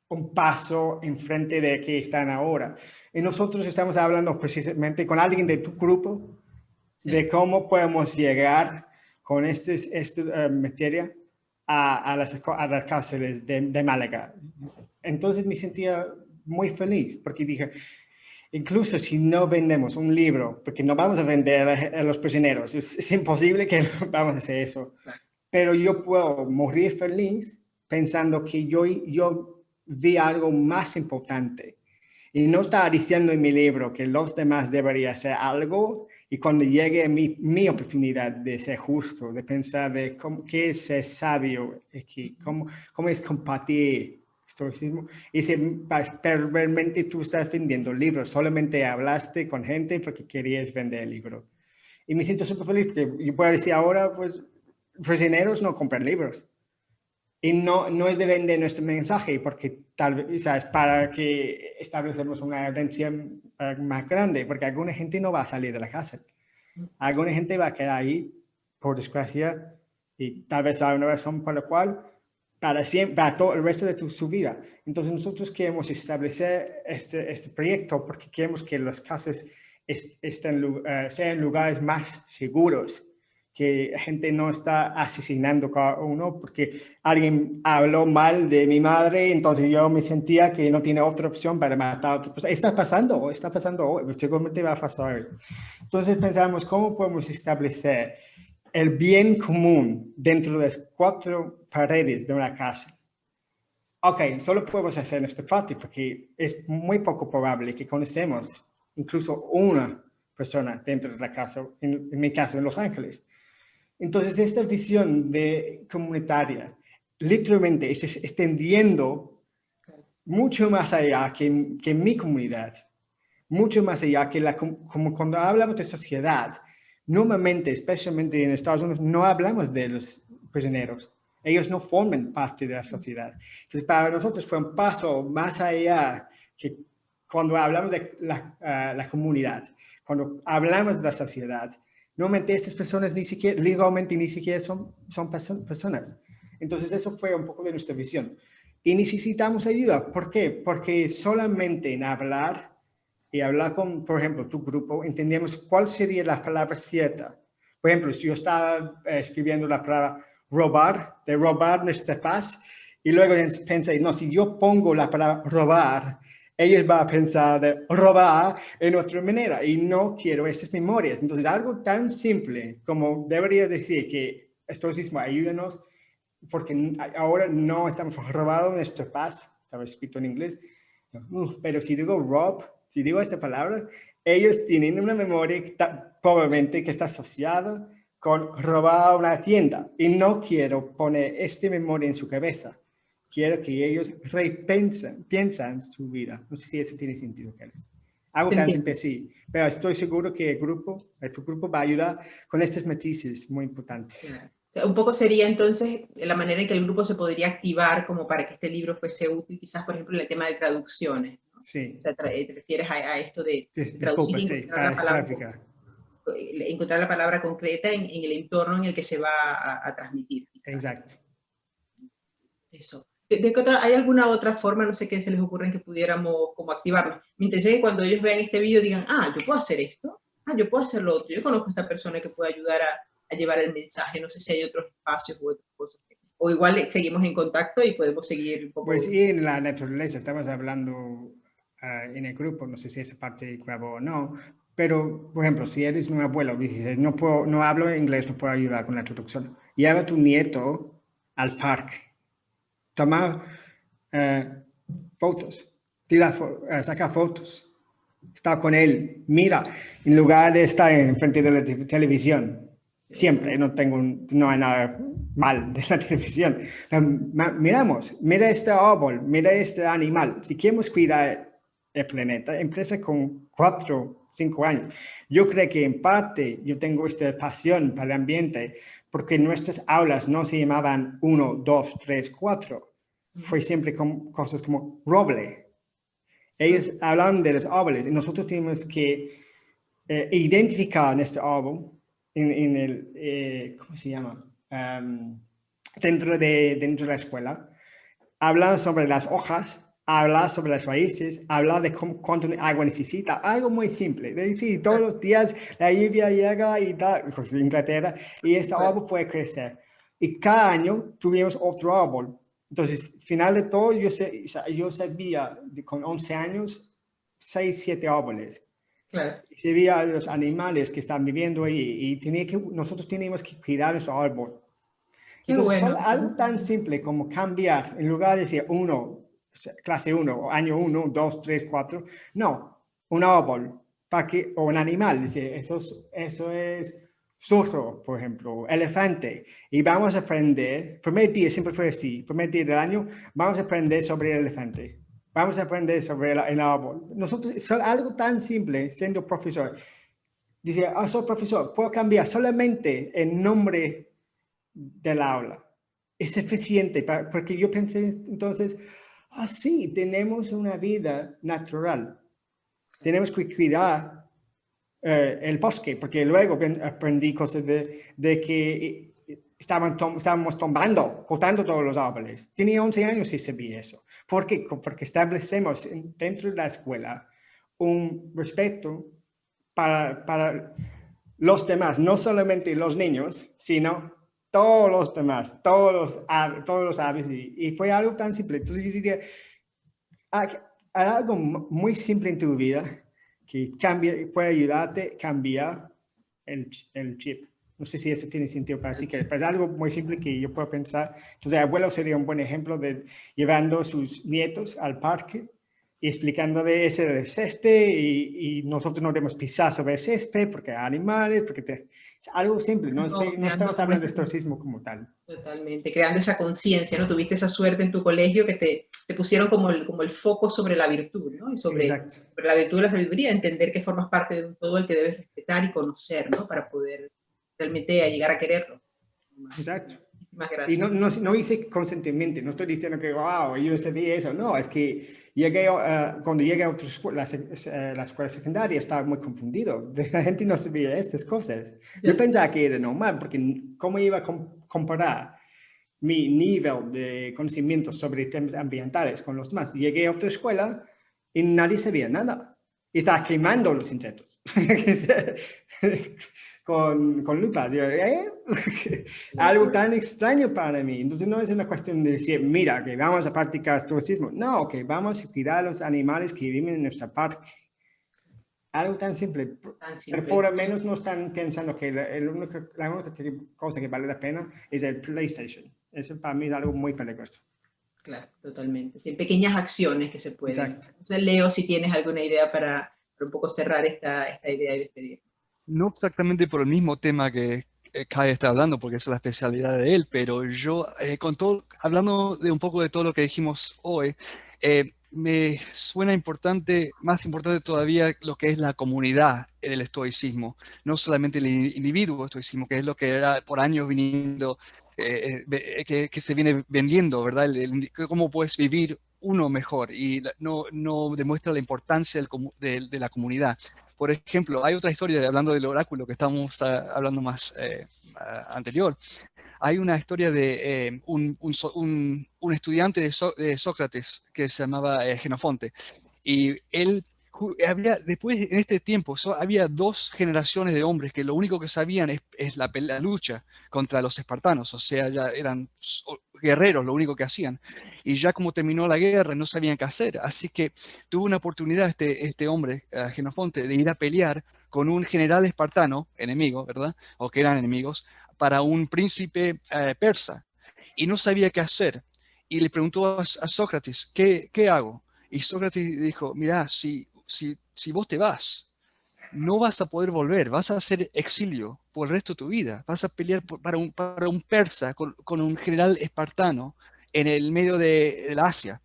un paso enfrente de que están ahora. Y nosotros estamos hablando precisamente con alguien de tu grupo de cómo podemos llegar con esta materia a las cárceles de Málaga. Entonces me sentía muy feliz porque dije, incluso si no vendemos un libro, porque no vamos a vender a los prisioneros, es imposible que vamos a hacer eso, pero yo puedo morir feliz pensando que yo vi algo más importante. Y no estaba diciendo en mi libro que los demás deberían hacer algo y cuando llegue mi oportunidad de ser justo, de pensar de qué es ser sabio aquí, cómo es compartir estoicismo. Y pero realmente tú estás vendiendo libros, solamente hablaste con gente porque querías vender el libro. Y me siento súper feliz porque yo puedo decir ahora, pues, prisioneros no compran libros. Y no es de vender nuestro mensaje, porque tal vez, ¿sabes? Para que establecemos una audiencia más grande, porque alguna gente no va a salir de la cárcel. Alguna gente va a quedar ahí, por desgracia, y tal vez hay una razón por la cual, para siempre, para todo el resto de su vida. Entonces nosotros queremos establecer este proyecto porque queremos que las cárceles sean lugares más seguros, que gente no está asesinando cada uno porque alguien habló mal de mi madre, entonces yo me sentía que no tiene otra opción para matar a otra persona. Está pasando hoy, seguramente va a pasar hoy. Entonces pensamos, ¿cómo podemos establecer el bien común dentro de las 4 paredes de una casa? Ok, solo podemos hacer nuestra parte porque es muy poco probable que conocemos incluso una persona dentro de la casa, en mi caso en Los Ángeles. Entonces, esta visión de comunitaria literalmente es extendiendo mucho más allá que mi comunidad, mucho más allá que como cuando hablamos de sociedad, normalmente, especialmente en Estados Unidos, no hablamos de los prisioneros, Ellos no forman parte de la sociedad. Entonces, para nosotros fue un paso más allá que cuando hablamos de la comunidad, cuando hablamos de la sociedad. Normalmente estas personas legalmente ni siquiera son personas. Entonces, eso fue un poco de nuestra visión. Y necesitamos ayuda. ¿Por qué? Porque solamente en hablar y hablar con, por ejemplo, tu grupo, entendemos cuál sería la palabra cierta. Por ejemplo, si yo estaba escribiendo la palabra robar, de robar nuestra paz, y luego pensé, no, si yo pongo la palabra robar, ellos van a pensar de robar en otra manera, y no quiero esas memorias. Entonces, algo tan simple como debería decir que estoicismo, ayúdanos, porque ahora no estamos robando nuestra paz, estaba escrito en inglés, pero si digo rob, si digo esta palabra, ellos tienen una memoria que probablemente que está asociada con robar una tienda, y no quiero poner esta memoria en su cabeza. Quiero que ellos piensan su vida. No sé si eso tiene sentido, Kelly. Algo tan simple, sí. Pero estoy seguro que tu grupo va a ayudar con estos matices muy importantes. Claro. O sea, un poco sería entonces la manera en que el grupo se podría activar como para que este libro fuese útil, quizás, por ejemplo, en el tema de traducciones, ¿no? Sí. O sea, te refieres a esto de Disculpa, sí, encontrar la palabra concreta en el entorno en el que se va a transmitir. Quizás. Exacto. Eso. ¿Hay alguna otra forma, no sé qué se les ocurre, en que pudiéramos como activarlo? Mi intención es que cuando ellos vean este video digan, yo puedo hacer esto, yo puedo hacer lo otro, yo conozco a esta persona que puede ayudar a llevar el mensaje, no sé si hay otros espacios u otras cosas. O igual seguimos en contacto y podemos seguir un poco. Pues sí, en la naturaleza, estamos hablando en el grupo, no sé si esa parte grabó o no, pero, por ejemplo, si eres un abuelo y dices, no hablo inglés, no puedo ayudar con la traducción, lleva a tu nieto al parque, toma fotos, saca fotos, está con él, mira, en lugar de estar enfrente de la televisión. Siempre, no hay nada mal de la televisión. Mira este árbol, mira este animal. Si queremos cuidar el planeta, empieza con 4, 5 años. Yo creo que en parte yo tengo esta pasión para el ambiente porque nuestras aulas no se llamaban 1, 2, 3, 4. Fue siempre con cosas como roble. Ellos hablan de los árboles y nosotros tenemos que identificar este árbol en el, ¿cómo se llama? Dentro de la escuela, hablar sobre las hojas, hablar sobre las raíces, hablar de cuánto agua necesita, algo muy simple. Es decir, todos los días la lluvia llega y tal, pues Inglaterra, y este árbol puede crecer. Y cada año tuvimos otro árbol. Entonces, final de todo, yo sabía con 11 años, 6, 7 árboles. Claro. Se veía los animales que están viviendo ahí y nosotros teníamos que cuidar nuestro árbol. Entonces, algo tan simple como cambiar, en lugar de decir clase 1, año 1, 2, 3, 4, no, un árbol o un animal. Dice, eso es zorro, por ejemplo, elefante. Y vamos a aprender, primer día siempre fue así, primer día del año, vamos a aprender sobre el elefante. Vamos a aprender sobre el árbol. Nosotros, algo tan simple, siendo profesor, dice, soy profesor, puedo cambiar solamente el nombre del aula. Es suficiente, porque yo pensé entonces, sí, tenemos una vida natural. Tenemos que cuidar el bosque, porque luego aprendí cosas de que estábamos cortando todos los árboles. Tenía 11 años y sabía eso. ¿Por qué? Porque establecemos dentro de la escuela un respeto para los demás, no solamente los niños, sino todos los demás, todos los aves. Y fue algo tan simple. Entonces yo diría, hay algo muy simple en tu vida que puede ayudarte a cambiar el chip. No sé si eso tiene sentido para ti, pero es algo muy simple que yo puedo pensar. Entonces, el abuelo sería un buen ejemplo de llevando a sus nietos al parque y explicando de ese del césped y nosotros no debemos pisar sobre el césped porque hay animales, es algo simple, no estamos hablando de estoicismo como tal. Totalmente, creando esa conciencia, ¿no? Tuviste esa suerte en tu colegio que te pusieron como el foco sobre la virtud, ¿no? Y sobre la virtud de la sabiduría, entender que formas parte de un todo el que debes respetar y conocer, ¿no? Para poder realmente llegar a quererlo. Exacto. Y gracia. no hice conscientemente, no estoy diciendo que, wow, yo sabía eso. No, es que cuando llegué a otra escuela, la escuela secundaria, estaba muy confundido. La gente no sabía estas cosas. Yo pensaba que era normal, porque ¿cómo iba a comparar mi nivel de conocimiento sobre temas ambientales con los demás? Llegué a otra escuela y nadie sabía nada. Y estaba quemando los insectos. con lupas. Algo tan extraño para mí. Entonces no es una cuestión de decir, mira, que vamos a practicar estoicismo. No, que vamos a cuidar a los animales que viven en nuestro parque. Algo tan simple. Pero por lo menos no están pensando que la única cosa que vale la pena es el PlayStation. Eso para mí es algo muy peligroso. Claro, totalmente. Sí, pequeñas acciones que se pueden. Exacto. Entonces, Leo, si tienes alguna idea para un poco cerrar esta idea y despedir. No exactamente por el mismo tema que Kai está hablando, porque esa es la especialidad de él, pero yo, hablando de un poco de todo lo que dijimos hoy, me suena más importante todavía lo que es la comunidad en el estoicismo, no solamente el individuo estoicismo, que es lo que era por años viniendo, que se viene vendiendo, ¿verdad? Cómo puedes vivir uno mejor y no demuestra la importancia de la comunidad. Por ejemplo, hay otra historia, hablando del oráculo que estábamos hablando más anterior. Hay una historia de un estudiante de Sócrates que se llamaba Jenofonte. Y él después, en este tiempo, había dos generaciones de hombres que lo único que sabían es la lucha contra los espartanos. O sea, ya eran guerreros, lo único que hacían. Y ya como terminó la guerra, no sabían qué hacer. Así que tuvo una oportunidad este hombre, Jenofonte, de ir a pelear con un general espartano, enemigo, ¿verdad? O que eran enemigos, para un príncipe persa. Y no sabía qué hacer. Y le preguntó a Sócrates, ¿qué hago? Y Sócrates dijo, mira, si vos te vas, no vas a poder volver, vas a hacer exilio por el resto de tu vida, vas a pelear para un persa con un general espartano en el medio de la Asia.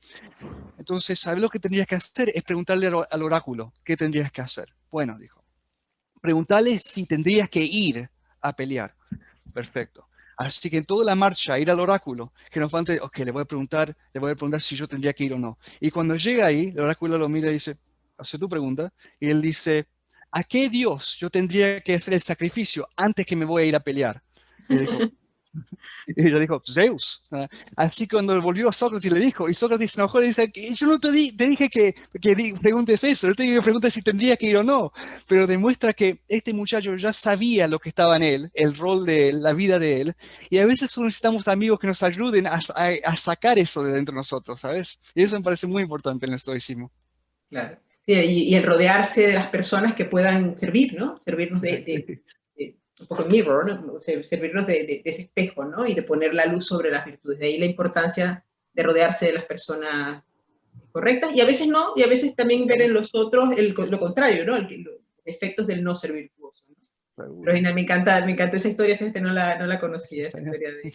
Entonces, ¿sabes lo que tendrías que hacer? Es preguntarle al oráculo, ¿qué tendrías que hacer? Bueno, dijo, preguntarle si tendrías que ir a pelear. Perfecto. Así que en toda la marcha, ir al oráculo, Jenofonte, ok, le voy a preguntar si yo tendría que ir o no. Y cuando llega ahí, el oráculo lo mira y dice, hace tu pregunta, y él dice, ¿a qué Dios yo tendría que hacer el sacrificio antes que me voy a ir a pelear? Y él dijo, y ella dijo, Zeus. Así que cuando volvió a Sócrates le dijo, y Sócrates se enojó y dice, yo no te dije que preguntes eso, yo te dije que preguntes si tendría que ir o no, pero demuestra que este muchacho ya sabía lo que estaba en él, el rol de la vida de él, y a veces necesitamos amigos que nos ayuden a sacar eso de dentro de nosotros, ¿sabes? Y eso me parece muy importante en el estoicismo. Claro. Sí, y el rodearse de las personas que puedan servir, ¿no? Servirnos de un poco mirror, ¿no? Servirnos de ese espejo, ¿no? Y de poner la luz sobre las virtudes. De ahí la importancia de rodearse de las personas correctas, y a veces no, y a veces también ver en los otros lo contrario, ¿no? Los efectos del no ser virtuoso, ¿no? Pero Gina, me encanta esa historia, fíjate, no la conocía, esta historia de...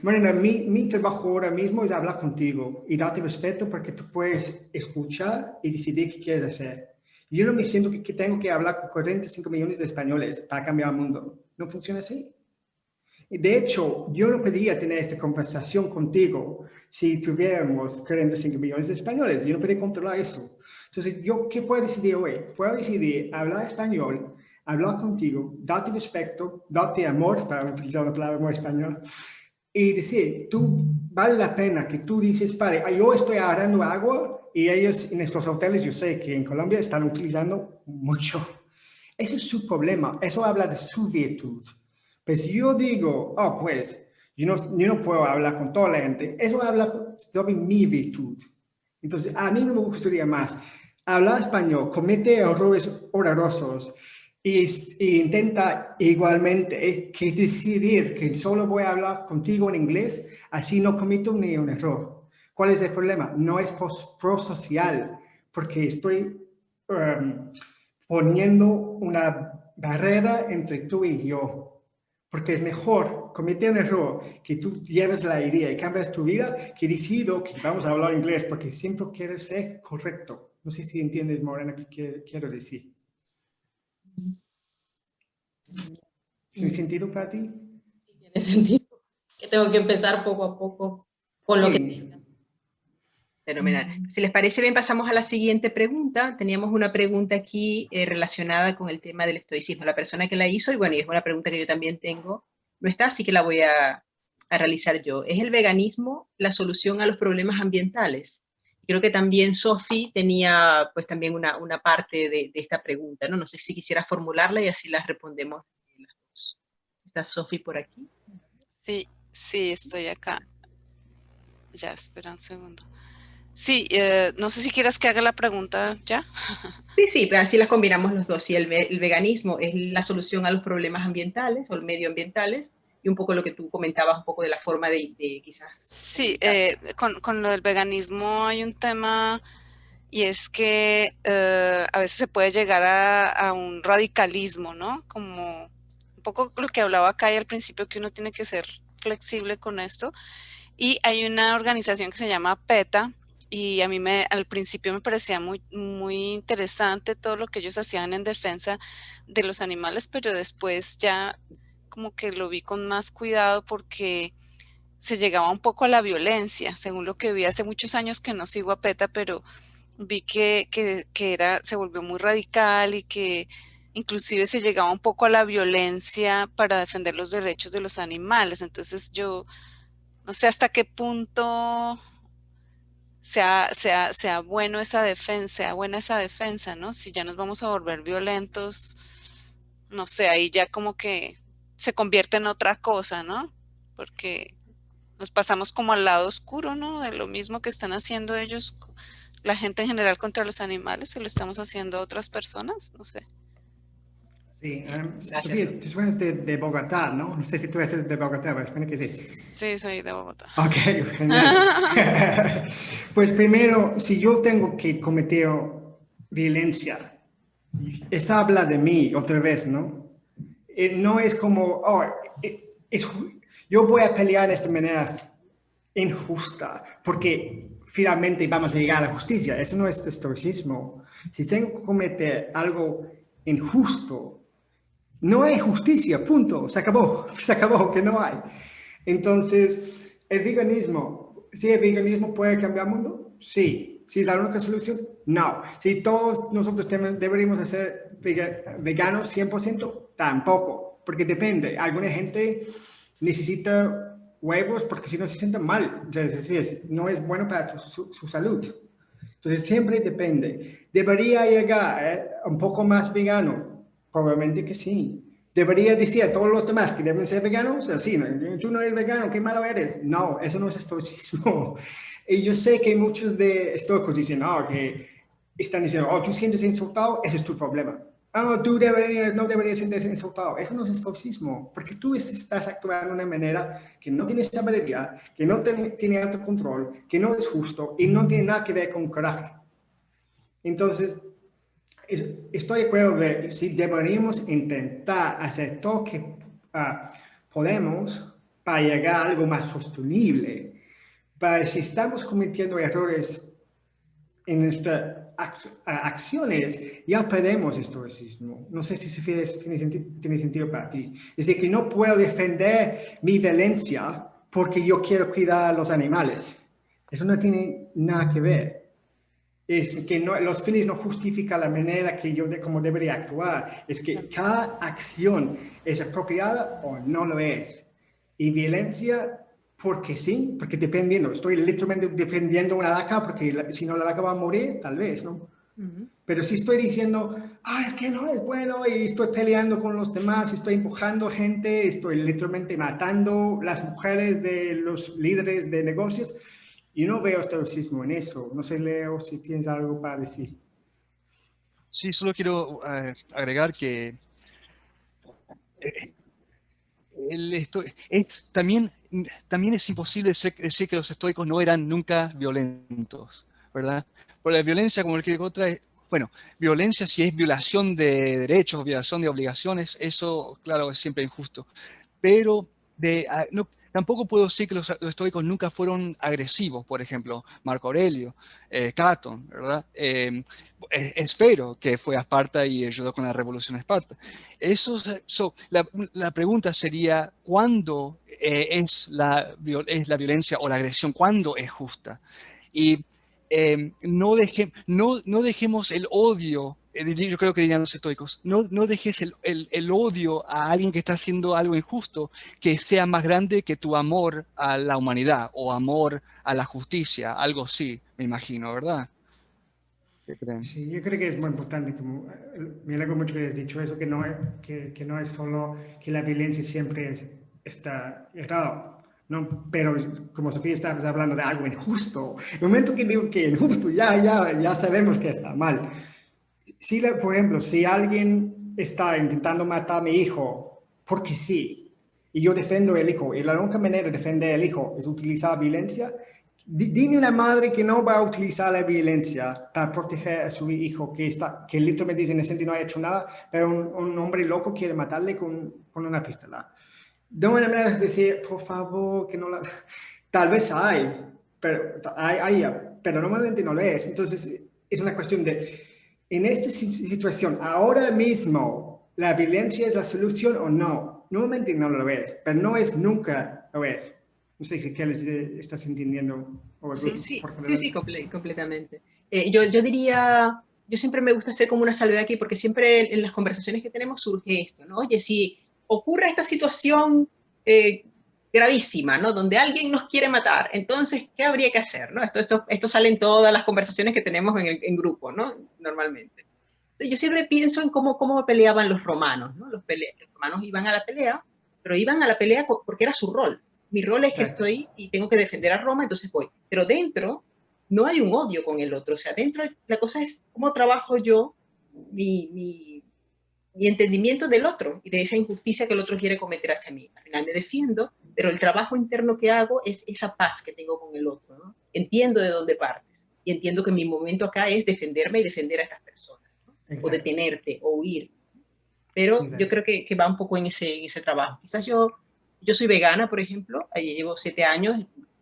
Marina, mi trabajo ahora mismo es hablar contigo y darte respeto porque tú puedes escuchar y decidir qué quieres hacer. Yo no me siento que tengo que hablar con 45 millones de españoles para cambiar el mundo. No funciona así. De hecho, yo no podría tener esta conversación contigo si tuviéramos 45 millones de españoles. Yo no podría controlar eso. Entonces, ¿qué puedo decidir hoy? Puedo decidir hablar español, hablar contigo, darte respeto, darte amor, para utilizar la palabra amor español, y decir, vale la pena que tú dices, padre, yo estoy agarrando agua y ellos en estos hoteles, yo sé que en Colombia están utilizando mucho. Ese es su problema. Eso habla de su virtud. Pero si yo digo, pues, yo no puedo hablar con toda la gente, eso habla sobre mi virtud. Entonces, a mí no me gustaría más hablar español, comete errores horrorosos e intenta igualmente que decidir que solo voy a hablar contigo en inglés, así no cometo ni un error. ¿Cuál es el problema? No es prosocial, porque estoy poniendo una barrera entre tú y yo. Porque es mejor cometer un error que tú lleves la idea y cambias tu vida que decido que vamos a hablar inglés porque siempre quieres ser correcto. No sé si entiendes, Morena, qué quiero decir. ¿Tiene sentido para ti? Tiene sentido. Que tengo que empezar poco a poco con lo que tenga. Fenomenal. Si les parece bien, pasamos a la siguiente pregunta. Teníamos una pregunta aquí relacionada con el tema del estoicismo. La persona que la hizo, y bueno, y es una pregunta que yo también tengo, no está, así que la voy a realizar yo. ¿Es el veganismo la solución a los problemas ambientales? Creo que también Sofi tenía pues también una parte de esta pregunta, ¿no? No sé si quisiera formularla y así la respondemos las dos. ¿Está Sofi por aquí? Sí, sí, estoy acá. Ya, espera un segundo. Sí, no sé si quieres que haga la pregunta ya. Sí, sí, pero así las combinamos los dos. Si el veganismo es la solución a los problemas ambientales o medioambientales, y un poco lo que tú comentabas, un poco de la forma de quizás... Sí, con lo del veganismo hay un tema y es que a veces se puede llegar a un radicalismo, ¿no? Como un poco lo que hablaba acá y al principio, que uno tiene que ser flexible con esto. Y hay una organización que se llama PETA, y a mí al principio me parecía muy, muy interesante todo lo que ellos hacían en defensa de los animales, pero después ya como que lo vi con más cuidado porque se llegaba un poco a la violencia, según lo que vi hace muchos años que no sigo a PETA, pero vi que se volvió muy radical y que inclusive se llegaba un poco a la violencia para defender los derechos de los animales. Entonces yo no sé hasta qué punto sea bueno esa defensa, sea buena esa defensa, ¿no? Si ya nos vamos a volver violentos, no sé, ahí ya como que se convierte en otra cosa, ¿no? Porque nos pasamos como al lado oscuro, ¿no? De lo mismo que están haciendo ellos, la gente en general contra los animales, se lo estamos haciendo a otras personas, no sé. Sí, Gracias. Sofía, tú suenas de Bogotá, ¿no? No sé si tú eres de Bogotá, pero espero que sí. Sí, soy de Bogotá. Ok, genial. Pues primero, si yo tengo que cometer violencia, esa habla de mí otra vez, ¿no? No es como, yo voy a pelear de esta manera injusta, porque finalmente vamos a llegar a la justicia. Eso no es estoicismo. Si tengo que cometer algo injusto, no hay justicia, punto, se acabó, que no hay. Entonces, el veganismo, ¿sí el veganismo puede cambiar el mundo? Sí. ¿Sí es la única solución? No. ¿Si todos nosotros deberíamos ser veganos 100%? Tampoco, porque depende. Alguna gente necesita huevos porque si no se siente mal. Es decir, no es bueno para su salud. Entonces, siempre depende. ¿Debería llegar un poco más vegano? Probablemente que sí. ¿Debería decir a todos los demás que deben ser veganos? Así, ¿no? Tú no eres vegano, qué malo eres. No, eso no es estoicismo. Y yo sé que muchos de estoicos dicen, que están diciendo, tú sientes insultado, ese es tu problema. Tú no deberías sentirse insultado. Eso no es estoicismo, porque tú estás actuando de una manera que no tiene sabiduría, que no tiene autocontrol, que no es justo y no tiene nada que ver con coraje. Entonces, estoy de acuerdo de si deberíamos intentar hacer todo lo que podemos para llegar a algo más sostenible. Pero si estamos cometiendo errores en nuestras acciones, ya perdemos estoicismo. No sé si tiene sentido para ti. Es decir, que no puedo defender mi violencia porque yo quiero cuidar a los animales. Eso no tiene nada que ver. Es que los fines no justifican la manera que como debería actuar. Es que cada acción es apropiada o no lo es. Y violencia, porque sí, porque dependiendo. Estoy literalmente defendiendo una vaca porque si no la vaca va a morir, tal vez, ¿no? Pero si estoy diciendo, es que no es bueno y estoy peleando con los demás, estoy empujando gente, estoy literalmente matando las mujeres de los líderes de negocios, yo no veo estoicismo en eso. No sé, Leo, si tienes algo para decir. Sí, solo quiero agregar que también es imposible decir que los estoicos no eran nunca violentos, ¿verdad? Por la violencia, como cualquier otra, bueno, violencia si es violación de derechos, violación de obligaciones, eso, claro, es siempre injusto. Pero tampoco puedo decir que los estoicos nunca fueron agresivos, por ejemplo, Marco Aurelio, Catón, ¿verdad? Espero que fue a Esparta y ayudó con la revolución de Esparta. La pregunta sería, ¿cuándo es la violencia o la agresión, cuándo es justa. Y no dejemos el odio, yo creo que dirían los estoicos, no dejes el odio a alguien que está haciendo algo injusto que sea más grande que tu amor a la humanidad o amor a la justicia, algo así, me imagino, ¿verdad? ¿Qué creen? Sí, yo creo que es muy importante, me alegro mucho que hayas dicho eso, que no es solo que la violencia siempre está errada, ¿no? Pero como Sofía estabas hablando de algo injusto, el momento que digo que injusto, ya sabemos que está mal. Si, por ejemplo, si alguien está intentando matar a mi hijo porque sí, y yo defiendo el hijo, y la única manera de defender el hijo es utilizar violencia, dime una madre que no va a utilizar la violencia para proteger a su hijo que literalmente dice inocente y no ha hecho nada, pero un hombre loco quiere matarle con una pistola. De una manera es decir, por favor, que no la... Tal vez pero normalmente no lo es. Entonces, es una cuestión de, en esta situación, ahora mismo, ¿la violencia es la solución o no? Normalmente no lo es, pero no es nunca lo es. No sé si estás entendiendo. Sí, completamente. Yo diría, yo siempre me gusta hacer como una salvedad aquí, porque siempre en las conversaciones que tenemos surge esto, ¿no? Oye, si ocurre esta situación gravísima, ¿no? Donde alguien nos quiere matar, entonces, ¿qué habría que hacer? ¿No? Esto sale en todas las conversaciones que tenemos en grupo, ¿no? Normalmente. Entonces, yo siempre pienso en cómo peleaban los romanos, ¿no? Los romanos iban a la pelea, pero iban a la pelea porque era su rol. Mi rol es que estoy y tengo que defender a Roma, entonces voy. Pero dentro no hay un odio con el otro. O sea, dentro la cosa es cómo trabajo yo mi entendimiento del otro y de esa injusticia que el otro quiere cometer hacia mí. Al final me defiendo, pero el trabajo interno que hago es esa paz que tengo con el otro, ¿no? Entiendo de dónde partes y entiendo que mi momento acá es defenderme y defender a estas personas, ¿no? O detenerte o huir. Pero yo creo que va un poco en ese trabajo. Quizás yo soy vegana, por ejemplo, llevo 7 años,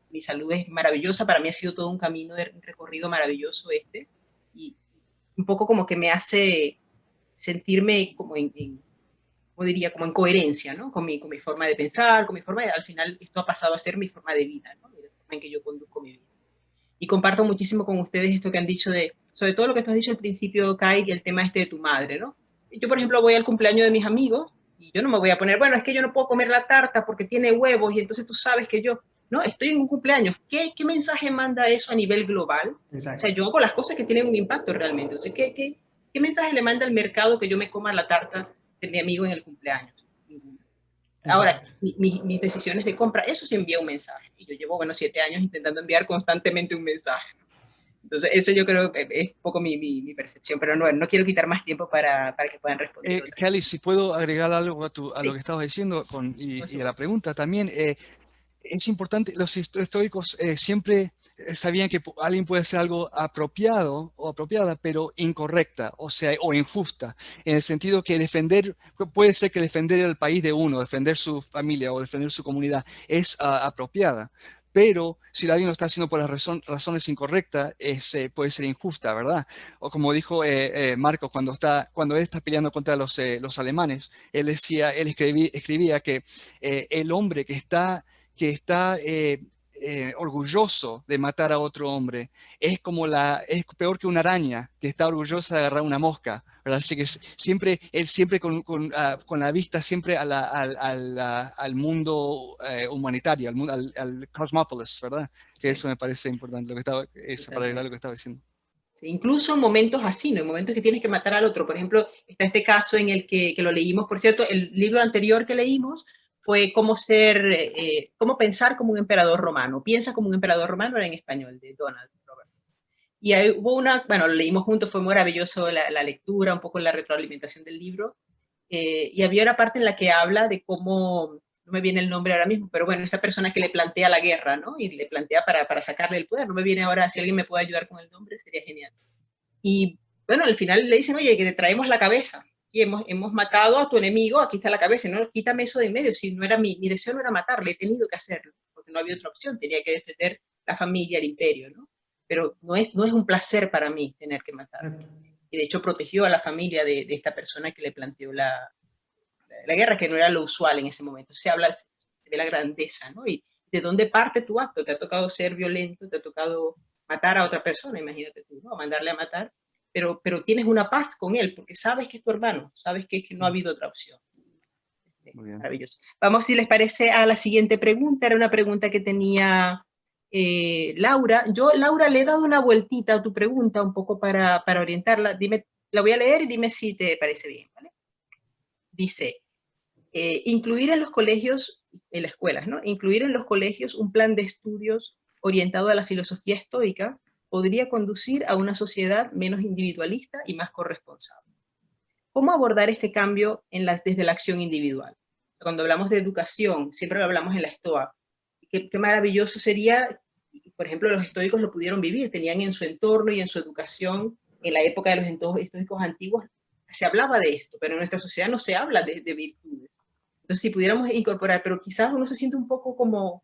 mi salud es maravillosa, para mí ha sido todo un camino de recorrido maravilloso y un poco como que me hace sentirme como como diría, como en coherencia, ¿no? Con mi forma de pensar, con mi forma de, al final esto ha pasado a ser mi forma de vida, ¿no? La forma en que yo conduzco mi vida. Y comparto muchísimo con ustedes esto que han dicho sobre todo lo que tú has dicho al principio, Kai, y el tema de tu madre, ¿no? Yo, por ejemplo, voy al cumpleaños de mis amigos y yo no me voy a poner, bueno, es que yo no puedo comer la tarta porque tiene huevos y entonces tú sabes que yo, no, estoy en un cumpleaños. ¿Qué mensaje manda eso a nivel global? Exacto. O sea, yo hago las cosas que tienen un impacto realmente. O sea, ¿qué mensaje le manda al mercado que yo me coma la tarta de mi amigo en el cumpleaños? Ahora, mis decisiones de compra, eso sí envía un mensaje. Y yo llevo, 7 años intentando enviar constantemente un mensaje. Entonces, eso yo creo que es un poco mi percepción, pero no quiero quitar más tiempo para que puedan responder. Kelly, si puedo agregar algo a lo que estabas diciendo y a la pregunta también. Es importante, los estoicos siempre sabían que alguien puede hacer algo apropiado o apropiada, pero incorrecta, o sea, o injusta, en el sentido que puede ser que defender el país de uno, defender su familia o defender su comunidad es apropiada. Pero si alguien lo está haciendo por las razones incorrectas, puede ser injusta, ¿verdad? O como dijo Marco, cuando él está peleando contra los alemanes, él escribía que el hombre que está orgulloso de matar a otro hombre es peor que una araña que está orgullosa de agarrar una mosca, ¿verdad? Así que él siempre con la vista siempre al mundo humanitario, al cosmopolis, ¿verdad? Sí. Eso me parece importante, para agregar lo que estaba diciendo. Sí, incluso en momentos así, ¿no? En momentos que tienes que matar al otro. Por ejemplo, está este caso en el que lo leímos, por cierto, el libro anterior que leímos fue cómo pensar como un emperador romano. Piensa como un emperador romano, era en español, de Donald Roberts. Y ahí hubo lo leímos juntos, fue maravilloso la lectura, un poco la retroalimentación del libro. Y había una parte en la que habla de cómo, no me viene el nombre ahora mismo, pero bueno, esta persona que le plantea la guerra, ¿no? Y le plantea para sacarle el poder. No me viene ahora, si alguien me puede ayudar con el nombre, sería genial. Y bueno, al final le dicen, oye, que te traemos la cabeza. Y hemos matado a tu enemigo, aquí está la cabeza, no, quítame eso de en medio, si no era mi deseo no era matarle, he tenido que hacerlo, porque no había otra opción, tenía que defender la familia, el imperio, ¿no? Pero no es un placer para mí tener que matarlo. Y de hecho protegió a la familia de esta persona que le planteó la guerra, que no era lo usual en ese momento. Se habla se ve la grandeza, ¿no? Y de dónde parte tu acto. Te ha tocado ser violento, te ha tocado matar a otra persona, imagínate tú, ¿no? Mandarle a matar, pero tienes una paz con él, porque sabes que es tu hermano, sabes que no ha habido otra opción. Maravilloso. Vamos, si les parece, a la siguiente pregunta. Era una pregunta que tenía Laura. Yo, Laura, le he dado una vueltita a tu pregunta un poco para orientarla. Dime, la voy a leer y dime si te parece bien, ¿vale? Dice, incluir en los colegios, en las escuelas, ¿no? Incluir en los colegios un plan de estudios orientado a la filosofía estoica podría conducir a una sociedad menos individualista y más corresponsable. ¿Cómo abordar este cambio desde la acción individual? Cuando hablamos de educación, siempre lo hablamos en la Estoa. Qué maravilloso sería, por ejemplo, los estoicos lo pudieron vivir, tenían en su entorno y en su educación, en la época de los estoicos antiguos, se hablaba de esto, pero en nuestra sociedad no se habla de virtudes. Entonces, si pudiéramos incorporar, pero quizás uno se siente un poco como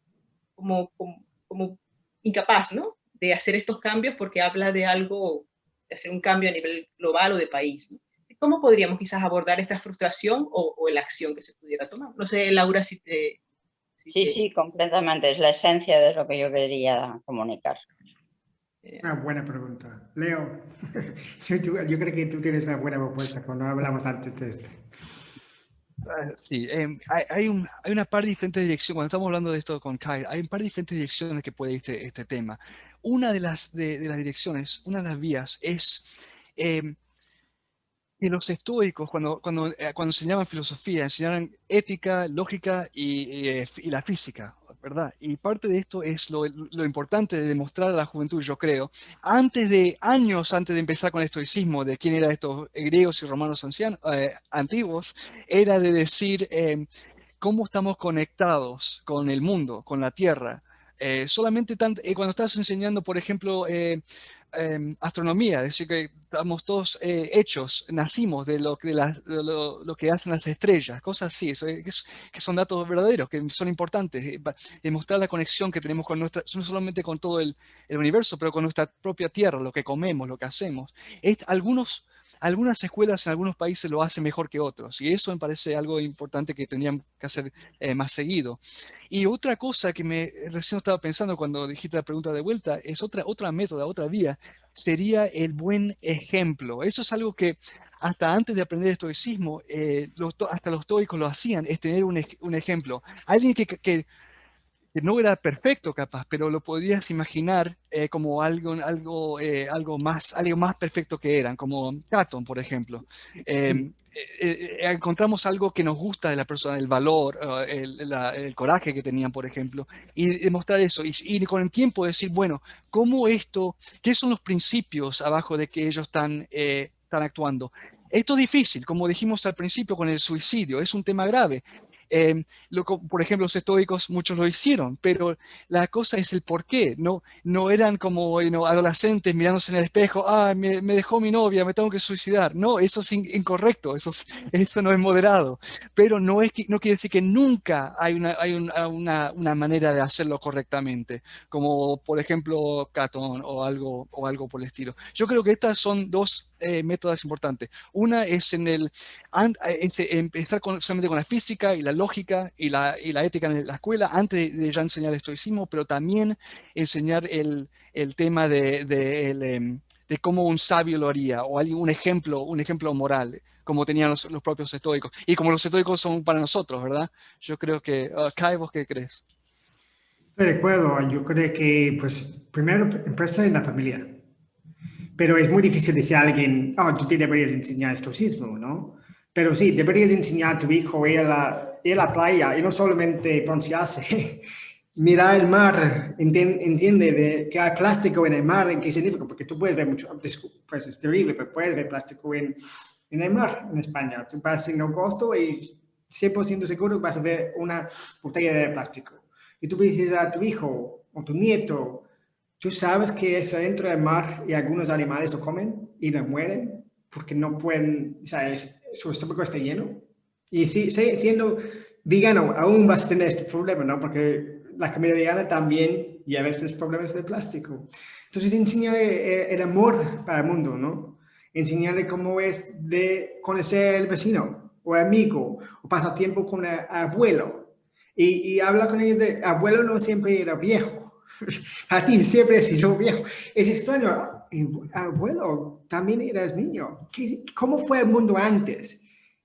incapaz, ¿no? De hacer estos cambios porque habla de algo, de hacer un cambio a nivel global o de país, ¿no? ¿Cómo podríamos quizás abordar esta frustración o la acción que se pudiera tomar? No sé, Laura, si te... Sí, completamente. Es la esencia de lo que yo quería comunicar. Una buena pregunta. Leo, yo creo que tú tienes una buena propuesta cuando hablamos antes de esto. Sí, hay una par de diferentes direcciones. Cuando estamos hablando de esto con Kai, hay un par de diferentes direcciones que puede ir este tema. Una de las direcciones, una de las vías es... que los estoicos, cuando enseñaban filosofía, enseñaban ética, lógica y la física, ¿verdad? Y parte de esto es lo importante de demostrar a la juventud, yo creo, años antes de empezar con el estoicismo, de quién eran estos griegos y romanos antiguos, era de decir cómo estamos conectados con el mundo, con la tierra. Solamente cuando estás enseñando, por ejemplo, astronomía, es decir, que estamos todos nacimos de lo que hacen las estrellas, cosas así, que son datos verdaderos, que son importantes, demostrar la conexión que tenemos con no solamente con todo el universo, pero con nuestra propia tierra, lo que comemos, lo que hacemos. Algunas escuelas en algunos países lo hacen mejor que otros, y eso me parece algo importante que tendrían que hacer más seguido. Y otra cosa que recién estaba pensando cuando dijiste la pregunta de vuelta, es otra método, otra vía, sería el buen ejemplo. Eso es algo que hasta antes de aprender estoicismo, hasta los estoicos lo hacían, es tener un ejemplo. Alguien que no era perfecto capaz, pero lo podías imaginar como algo más perfecto que eran, como Catón, por ejemplo. Encontramos algo que nos gusta de la persona, el valor, el coraje que tenían, por ejemplo, y demostrar eso. Y con el tiempo decir, bueno, ¿qué son los principios abajo de que ellos están actuando? Esto es difícil, como dijimos al principio con el suicidio, es un tema grave. Por ejemplo, los estoicos, muchos lo hicieron, pero la cosa es el por qué. No eran como adolescentes mirándose en el espejo, me dejó mi novia, me tengo que suicidar. No, eso es incorrecto, eso no es moderado. Pero no quiere decir que nunca hay una manera de hacerlo correctamente, como por ejemplo Catón o algo por el estilo. Yo creo que estas son dos métodos importantes. Una es empezar solamente con la física y la lógica y la ética en la escuela antes de ya enseñar el estoicismo, pero también enseñar el tema de cómo un sabio lo haría, o un ejemplo moral, como tenían los propios estoicos, y como los estoicos son para nosotros, ¿verdad? Yo creo que, Kai, ¿vos qué crees? De acuerdo, yo creo que, pues, primero empieza en la familia. Pero es muy difícil decir a alguien, tú te deberías enseñar estoicismo, ¿no? Pero sí, deberías enseñar a tu hijo ir a la playa y no solamente broncearse, mirar el mar, entiende que hay plástico en el mar, ¿qué significa? Porque tú puedes ver mucho, pues es terrible, pero puedes ver plástico en el mar en España. Tú vas en agosto y 100% seguro vas a ver una botella de plástico. Y tú puedes decir a tu hijo o tu nieto, tú sabes que es adentro del mar y algunos animales lo comen y lo mueren porque no pueden, su estómago está lleno. Y sí, siendo vegano aún vas a tener este problema, ¿no? Porque la comida vegana también lleva estos problemas de plástico. Entonces, enseñarle el amor para el mundo, ¿no? Enseñarle cómo es de conocer al vecino o amigo o pasar tiempo con el abuelo. Y habla con ellos de, abuelo no siempre era viejo. A ti siempre has sido viejo. Es extraño. Abuelo, también eras niño. ¿Cómo fue el mundo antes?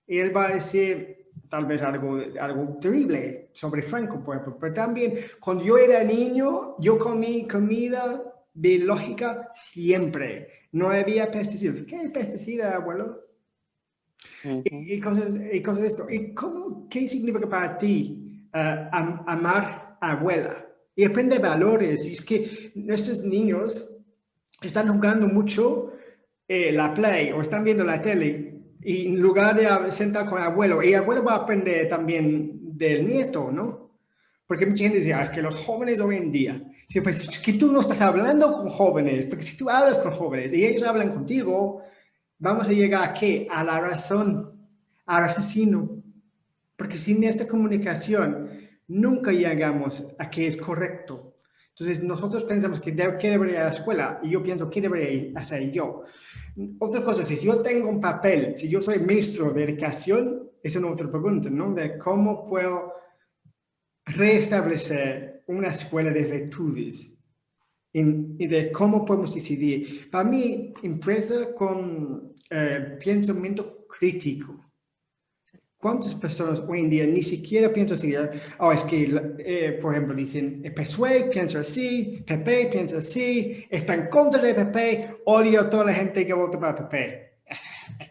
Y él va a decir tal vez algo terrible sobre Franco, por ejemplo. Pero también, cuando yo era niño, yo comí comida biológica siempre. No había pesticidas. ¿Qué es pesticida, abuelo? Y cosas de esto. ¿Qué significa para ti amar a abuela? Y aprende valores. Y es que nuestros niños están jugando mucho la Play o están viendo la tele y en lugar de sentar con el abuelo, y el abuelo va a aprender también del nieto, ¿no? Porque mucha gente dice, es que los jóvenes hoy en día, sí, pues es que tú no estás hablando con jóvenes, porque si tú hablas con jóvenes y ellos hablan contigo, vamos a llegar a ¿qué? A la razón, al asesino. Porque sin esta comunicación nunca llegamos a qué es correcto. Entonces nosotros pensamos que ¿qué debería ir a la escuela? Y yo pienso, ¿qué debería hacer yo? Otra cosa, si yo tengo un papel, si yo soy ministro de educación, es una otra pregunta, ¿no? De cómo puedo restablecer una escuela de virtudes y de cómo podemos decidir. Para mí, empresa con pensamiento crítico. ¿Cuántas personas hoy en día ni siquiera piensan así? Es que, por ejemplo, dicen, el PSOE piensa así, PP piensa así, está en contra de PP, odio a toda la gente que vota para PP.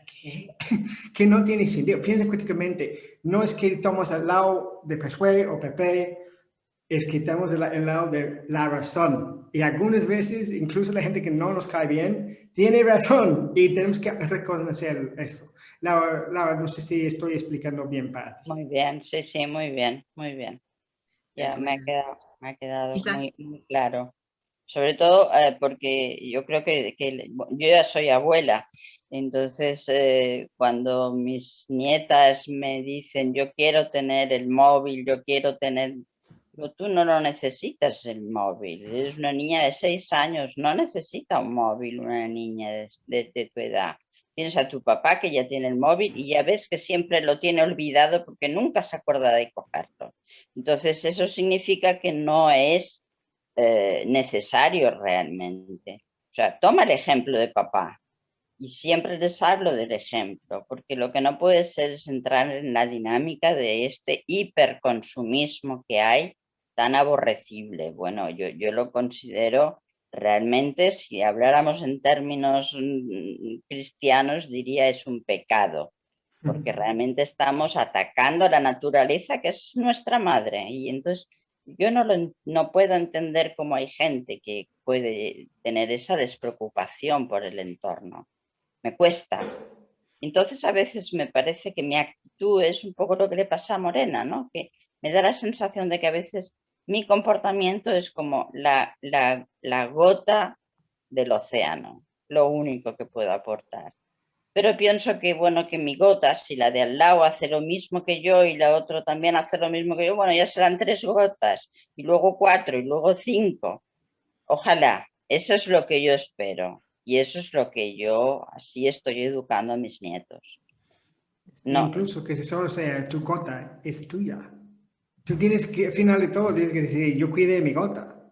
¿Qué? Que no tiene sentido. Piensa críticamente. No es que estamos al lado de PSOE o PP, es que estamos al lado de la razón. Y algunas veces, incluso la gente que no nos cae bien, tiene razón y tenemos que reconocer eso. Laura, no sé si estoy explicando bien para ti. Muy bien, sí, sí, muy bien, muy bien. Ya me ha quedado muy, muy claro. Sobre todo porque yo creo que yo ya soy abuela, entonces cuando mis nietas me dicen yo quiero tener el móvil, yo quiero tener, digo, tú no lo necesitas el móvil, eres una niña de 6 años, no necesita un móvil una niña de tu edad. Tienes a tu papá que ya tiene el móvil y ya ves que siempre lo tiene olvidado porque nunca se acuerda de cogerlo. Entonces eso significa que no es necesario realmente. O sea, toma el ejemplo de papá y siempre les hablo del ejemplo, porque lo que no puede ser es entrar en la dinámica de este hiperconsumismo que hay tan aborrecible. Bueno, yo lo considero realmente, si habláramos en términos cristianos, diría es un pecado, porque realmente estamos atacando a la naturaleza que es nuestra madre y entonces yo no puedo entender cómo hay gente que puede tener esa despreocupación por el entorno. Me cuesta. Entonces a veces me parece que mi actitud es un poco lo que le pasa a Morena, ¿no? Que me da la sensación de que a veces mi comportamiento es como la gota del océano, lo único que puedo aportar. Pero pienso que, bueno, que mi gota, si la de al lado hace lo mismo que yo y la otra también hace lo mismo que yo, bueno, ya serán 3 gotas, y luego 4, y luego 5. Ojalá, eso es lo que yo espero. Y eso es lo que yo así estoy educando a mis nietos. No, Incluso que si solo sea tu gota, es tuya. Tú tienes que, al final de todo, tienes que decir, yo cuidé mi gota.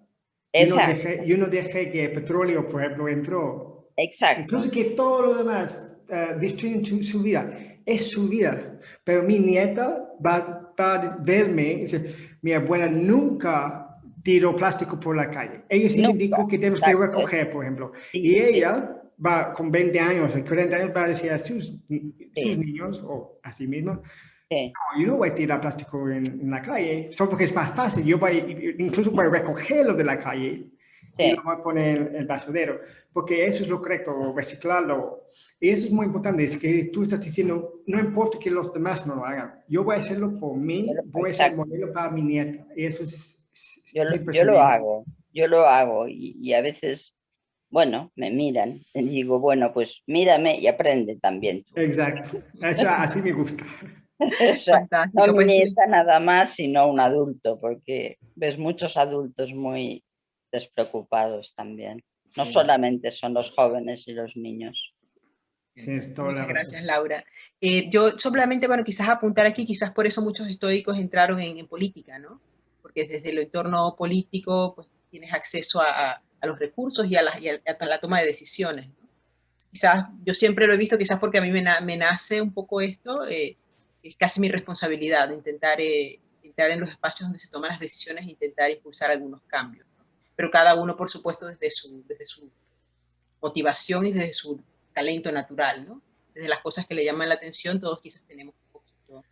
Yo no dejé que el petróleo, por ejemplo, entró. Exacto. Incluso que todo lo demás destruyen su vida. Es su vida. Pero mi nieta va a verme y dice, mi abuela nunca tiró plástico por la calle. Ella siempre dijo que tenemos que recoger, por ejemplo. Sí, y ella va con 20 años, 40 años, va a decir a sus niños o a sí misma, no, yo no voy a tirar plástico en la calle, solo porque es más fácil. Yo incluso voy a recogerlo de la calle y lo voy a poner en el basurero, porque eso es lo correcto, reciclarlo. Y eso es muy importante, es que tú estás diciendo, no importa que los demás no lo hagan, yo voy a hacerlo por mí, voy a ser modelo para mi nieta. Y eso es yo lo hago y a veces, bueno, me miran y digo, bueno, pues mírame y aprende también tú. Exacto, así me gusta. No mi nieta nada más, sino un adulto, porque ves muchos adultos muy despreocupados también. No solamente son los jóvenes y los niños. Muchas gracias, Laura. Yo simplemente, bueno, quizás apuntar aquí, quizás por eso muchos estoicos entraron en política, ¿no? Porque desde el entorno político, pues tienes acceso a los recursos y a la toma de decisiones, ¿no? Quizás, yo siempre lo he visto, quizás porque a mí me nace un poco esto, es casi mi responsabilidad de intentar entrar en los espacios donde se toman las decisiones e intentar impulsar algunos cambios, ¿no? Pero cada uno, por supuesto, desde su motivación y desde su talento natural, ¿no? Desde las cosas que le llaman la atención, todos quizás tenemos un poquito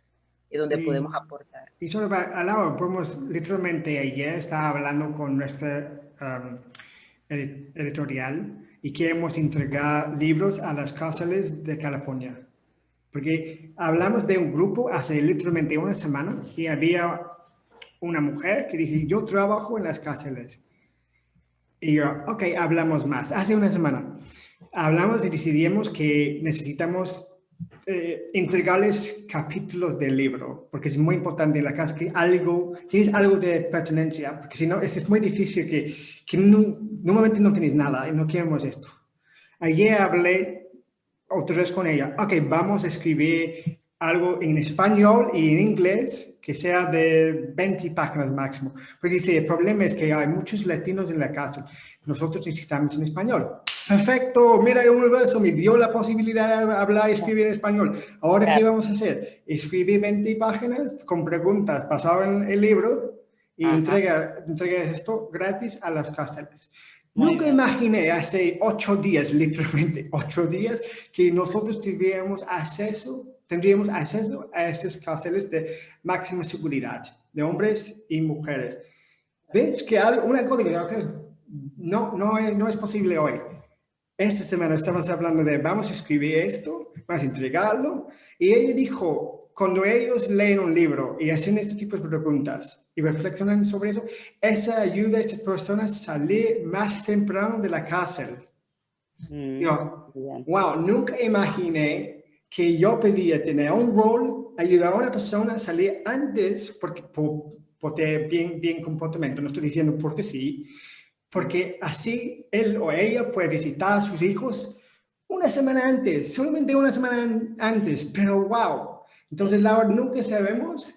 donde podemos aportar. Y solo para Laura, podemos, literalmente ayer estaba hablando con nuestra editorial y queremos entregar libros a las cárceles de California. Porque hablamos de un grupo hace literalmente una semana y había una mujer que dice, yo trabajo en las cárceles. Y yo, ok, hablamos más. Hace una semana hablamos y decidimos que necesitamos entregarles capítulos del libro, porque es muy importante en la casa que tienes algo de pertenencia, porque si no, es muy difícil que normalmente no tienes nada y no queremos esto. Ayer hablé otra vez con ella, ok, vamos a escribir algo en español y en inglés que sea de 20 páginas máximo, porque dice, el problema es que hay muchos latinos en la cárcel, nosotros necesitamos en español. Perfecto, mira, el universo me dio la posibilidad de hablar y escribir en español. Ahora, ¿qué vamos a hacer? Escribir 20 páginas con preguntas basadas en el libro y entrega esto gratis a las cárceles. Nunca imaginé hace 8 días, literalmente 8 días, que nosotros tendríamos acceso a esas cárceles de máxima seguridad, de hombres y mujeres. ¿Ves que una cosa que okay, no es posible hoy? Esta semana estamos hablando de vamos a escribir esto, vamos a entregarlo. Y ella dijo, cuando ellos leen un libro y hacen este tipo de preguntas y reflexionan sobre eso, esa ayuda a estas personas a salir más temprano de la cárcel. Yo, wow, nunca imaginé que yo podía tener un rol, ayudar a una persona a salir antes por tener bien comportamiento. No estoy diciendo porque sí. Porque así él o ella puede visitar a sus hijos una semana antes, solamente una semana antes, pero wow. Entonces, Laura, nunca sabemos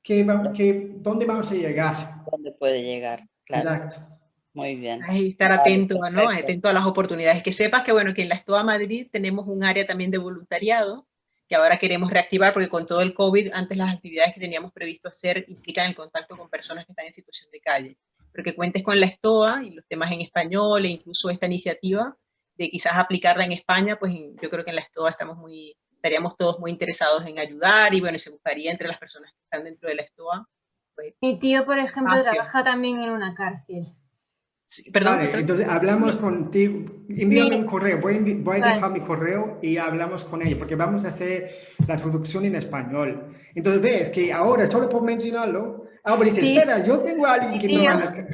dónde vamos a llegar. ¿Dónde puede llegar? Claro. Exacto. Muy bien. Hay que estar atento, ¿no? Atento a las oportunidades. Que sepas que, bueno, que en la Stoa Madrid tenemos un área también de voluntariado, que ahora queremos reactivar, porque con todo el COVID, antes las actividades que teníamos previsto hacer implican el contacto con personas que están en situación de calle. Pero que cuentes con la Stoa y los temas en español e incluso esta iniciativa de quizás aplicarla en España, pues yo creo que en la Stoa estaríamos todos muy interesados en ayudar y bueno, se buscaría entre las personas que están dentro de la Stoa. Pues, mi tío, por ejemplo, trabaja también en una cárcel. Sí, perdón, vale, entonces hablamos contigo, envíame un correo, voy a dejar mi correo y hablamos con ella, porque vamos a hacer la traducción en español. Entonces ves que ahora, solo por mencionarlo, ahora dice, espera, yo tengo a alguien que no manda.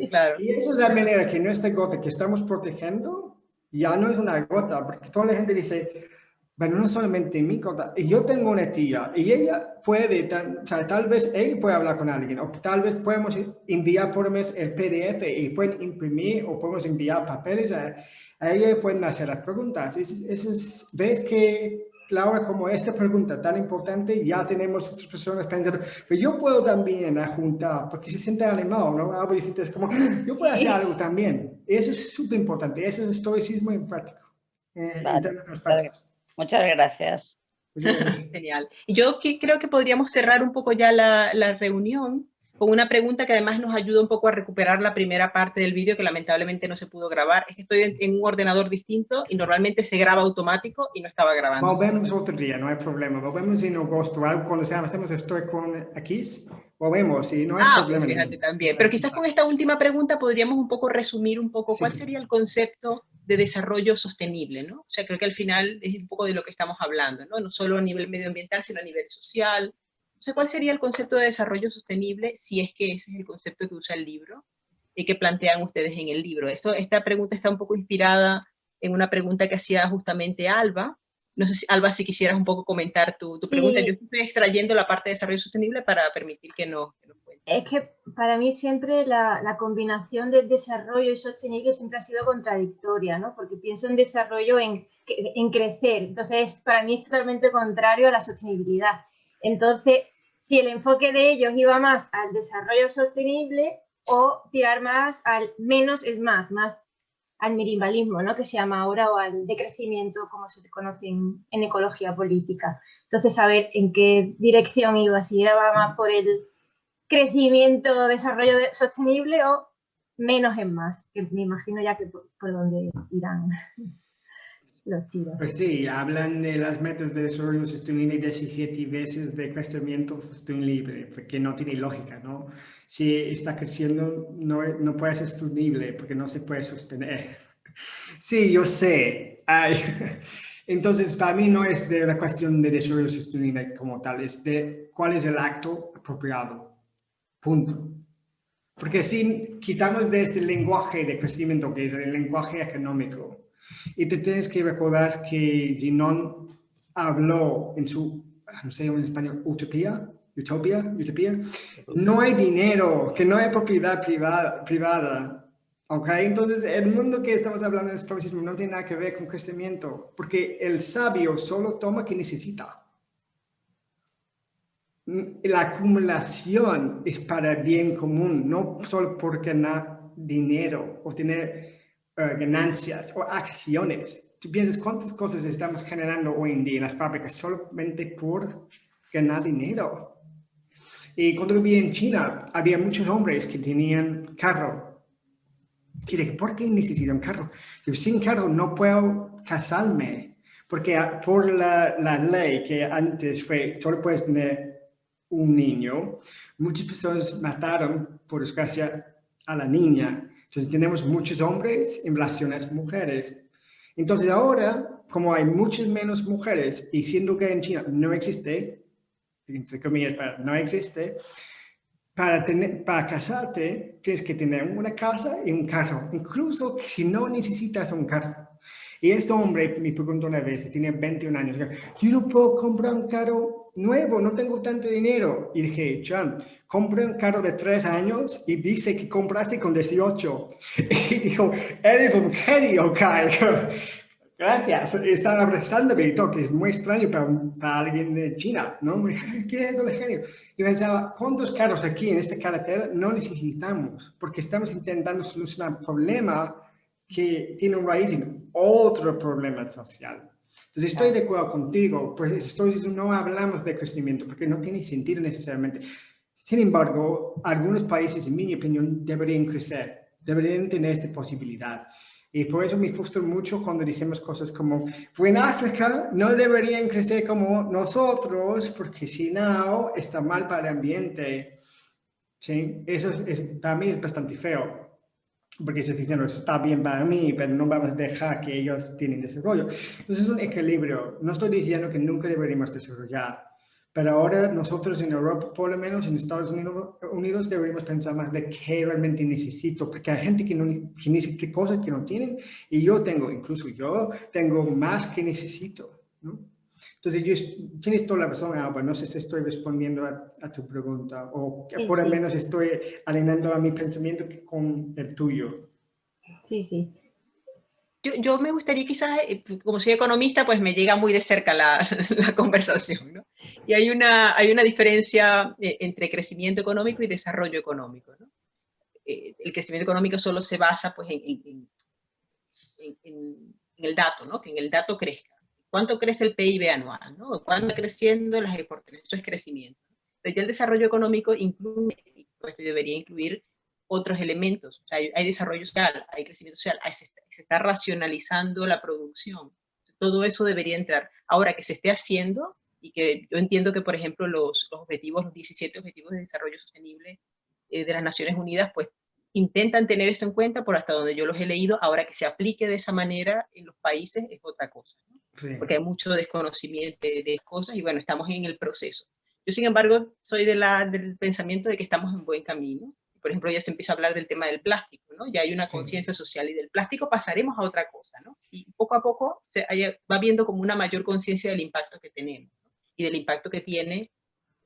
Claro. Y eso es la manera que nuestra gota que estamos protegiendo ya no es una gota, porque toda la gente dice, bueno, no solamente mi gota, yo tengo una tía y ella puede, tal vez ella puede hablar con alguien, o tal vez podemos enviar por mes el PDF y pueden imprimir o podemos enviar papeles a ella, pueden hacer las preguntas. ¿Ves que, Laura, como esta pregunta tan importante, ya tenemos otras personas pensando, pero yo puedo también juntar, porque se siente animado, ¿no? Algo es como, yo puedo hacer algo también. Eso es súper importante, eso es estoicismo en práctico. Muchas gracias. Genial. Y yo creo que podríamos cerrar un poco ya la reunión con una pregunta que además nos ayuda un poco a recuperar la primera parte del vídeo que lamentablemente no se pudo grabar. Es que estoy en un ordenador distinto y normalmente se graba automático y no estaba grabando. Volvemos otro día, no hay problema. Volvemos en agosto, cuando hacemos esto con aquí, volvemos y no hay problema. Fíjate también. Pero quizás con esta última pregunta podríamos un poco resumir un poco cuál sería el concepto de desarrollo sostenible, ¿no? O sea, creo que al final es un poco de lo que estamos hablando, ¿no? No solo a nivel medioambiental, sino a nivel social. O sea, ¿cuál sería el concepto de desarrollo sostenible, si es que ese es el concepto que usa el libro y que plantean ustedes en el libro? Esta pregunta está un poco inspirada en una pregunta que hacía justamente Alba. No sé, Alba, si quisieras un poco comentar tu pregunta. Yo estoy extrayendo la parte de desarrollo sostenible para permitir que nos cuentes. Es que para mí siempre la combinación de desarrollo y sostenible siempre ha sido contradictoria, ¿no? Porque pienso en desarrollo, en crecer. Entonces, para mí es totalmente contrario a la sostenibilidad. Entonces, si el enfoque de ellos iba más al desarrollo sostenible o tirar más al menos es más al minimalismo, ¿no? Que se llama ahora, o al decrecimiento, como se conoce en ecología política. Entonces, saber en qué dirección iba, si iba más por el crecimiento, desarrollo sostenible o menos es más, que me imagino ya que por dónde irán los tiros. Pues sí, hablan de las metas de desarrollo sostenible 17 veces de crecimiento sostenible, porque no tiene lógica, ¿no? Si está creciendo, no puede ser sostenible, porque no se puede sostener. Sí, yo sé. Ay. Entonces, para mí no es de la cuestión de desarrollo sostenible como tal, es de cuál es el acto apropiado. Punto. Porque si quitamos de este lenguaje de crecimiento, que es el lenguaje económico, y te tienes que recordar que Zinón habló en su, no sé en español, utopía, no hay dinero, que no hay propiedad privada. ¿Ok? Entonces, el mundo que estamos hablando del estoicismo no tiene nada que ver con crecimiento, porque el sabio solo toma que necesita. La acumulación es para el bien común, no solo por ganar dinero o tener ganancias o acciones. Tú piensas cuántas cosas estamos generando hoy en día en las fábricas solamente por ganar dinero. Y cuando viví en China, había muchos hombres que tenían carro. Y dije, ¿por qué necesito un carro? Sin carro no puedo casarme, porque por la ley que antes fue, solo puedes tener un niño, muchas personas mataron, por desgracia, a la niña. Entonces tenemos muchos hombres en relación a las mujeres. Entonces ahora, como hay muchas menos mujeres, y siendo que en China no existe, entre comillas, no existe, para casarte tienes que tener una casa y un carro, incluso si no necesitas un carro. Y este hombre me preguntó una vez, tiene 21 años, yo no puedo comprar un carro nuevo, no tengo tanto dinero. Y dije, John, compré un carro de 3 años y dice que compraste con 18. Y dijo, eres un genio, Kai. Gracias, estaba abrazándome y todo, que es muy extraño para alguien de China, ¿no? ¿Qué es eso de genio? Y pensaba, ¿cuántos carros aquí en esta carretera no necesitamos? Porque estamos intentando solucionar un problema que tiene un raíz en otro problema social. Entonces estoy de acuerdo contigo, pues no hablamos de crecimiento porque no tiene sentido necesariamente. Sin embargo, algunos países, en mi opinión, deberían crecer, deberían tener esta posibilidad. Y por eso me frustra mucho cuando decimos cosas como, en África no deberían crecer como nosotros, porque si no, está mal para el ambiente. ¿Sí? Eso para mí es bastante feo, porque se diciendo, está bien para mí, pero no vamos a dejar que ellos tienen desarrollo. Entonces es un equilibrio. No estoy diciendo que nunca deberíamos desarrollar, pero ahora nosotros en Europa, por lo menos en Estados Unidos, deberíamos pensar más de qué realmente necesito, porque hay gente que necesita cosas que no tienen, y incluso yo tengo más que necesito, ¿no? Entonces, tienes toda la razón, Alba. No sé si estoy respondiendo a tu pregunta, o Sí, por lo sí. menos estoy alineando a mi pensamiento con el tuyo. Sí, sí. Yo me gustaría quizás, como soy economista, pues me llega muy de cerca la conversación, ¿no? Y hay una diferencia entre crecimiento económico y desarrollo económico, ¿no? El crecimiento económico solo se basa pues, en el dato, ¿no? Que en el dato crezca. ¿Cuánto crece el PIB anual? ¿No? ¿Cuánto está creciendo las exportaciones? Eso es crecimiento. Pero ya el desarrollo económico incluye, pues debería incluir otros elementos. O sea, hay desarrollo social, hay crecimiento social, se está racionalizando la producción. Todo eso debería entrar. Ahora, que se esté haciendo, y que yo entiendo que, por ejemplo, los 17 Objetivos de Desarrollo Sostenible de las Naciones Unidas, pues intentan tener esto en cuenta, por hasta donde yo los he leído. Ahora, que se aplique de esa manera en los países es otra cosa, ¿no? Sí. Porque hay mucho desconocimiento de cosas y bueno, estamos en el proceso. Yo, sin embargo, soy del pensamiento de que estamos en buen camino. Por ejemplo, ya se empieza a hablar del tema del plástico, ¿no? Ya hay una conciencia social, y del plástico pasaremos a otra cosa, ¿no? Y poco a poco va viendo como una mayor conciencia del impacto que tenemos, ¿no? Y del impacto que tiene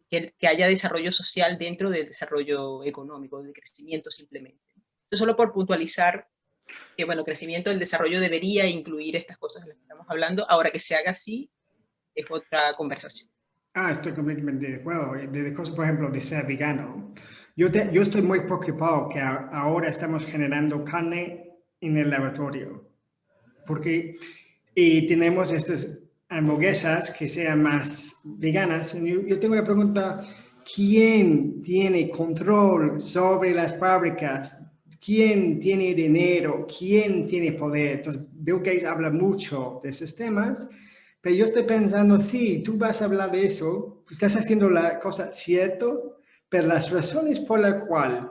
que haya desarrollo social dentro del desarrollo económico, del crecimiento simplemente. Entonces, solo por puntualizar que, bueno, crecimiento del desarrollo debería incluir estas cosas de las que estamos hablando. Ahora que se haga así, es otra conversación. Estoy completamente de acuerdo. De cosas, por ejemplo, de ser vegano. Yo estoy muy preocupado que ahora estamos generando carne en el laboratorio. Porque tenemos estas hamburguesas que sean más veganas. Yo tengo una pregunta. ¿Quién tiene control sobre las fábricas? ¿Quién tiene dinero? ¿Quién tiene poder? Entonces, Bill Gates habla mucho de esos temas, pero yo estoy pensando, sí, tú vas a hablar de eso, estás haciendo la cosa cierta, pero las razones por las cuales,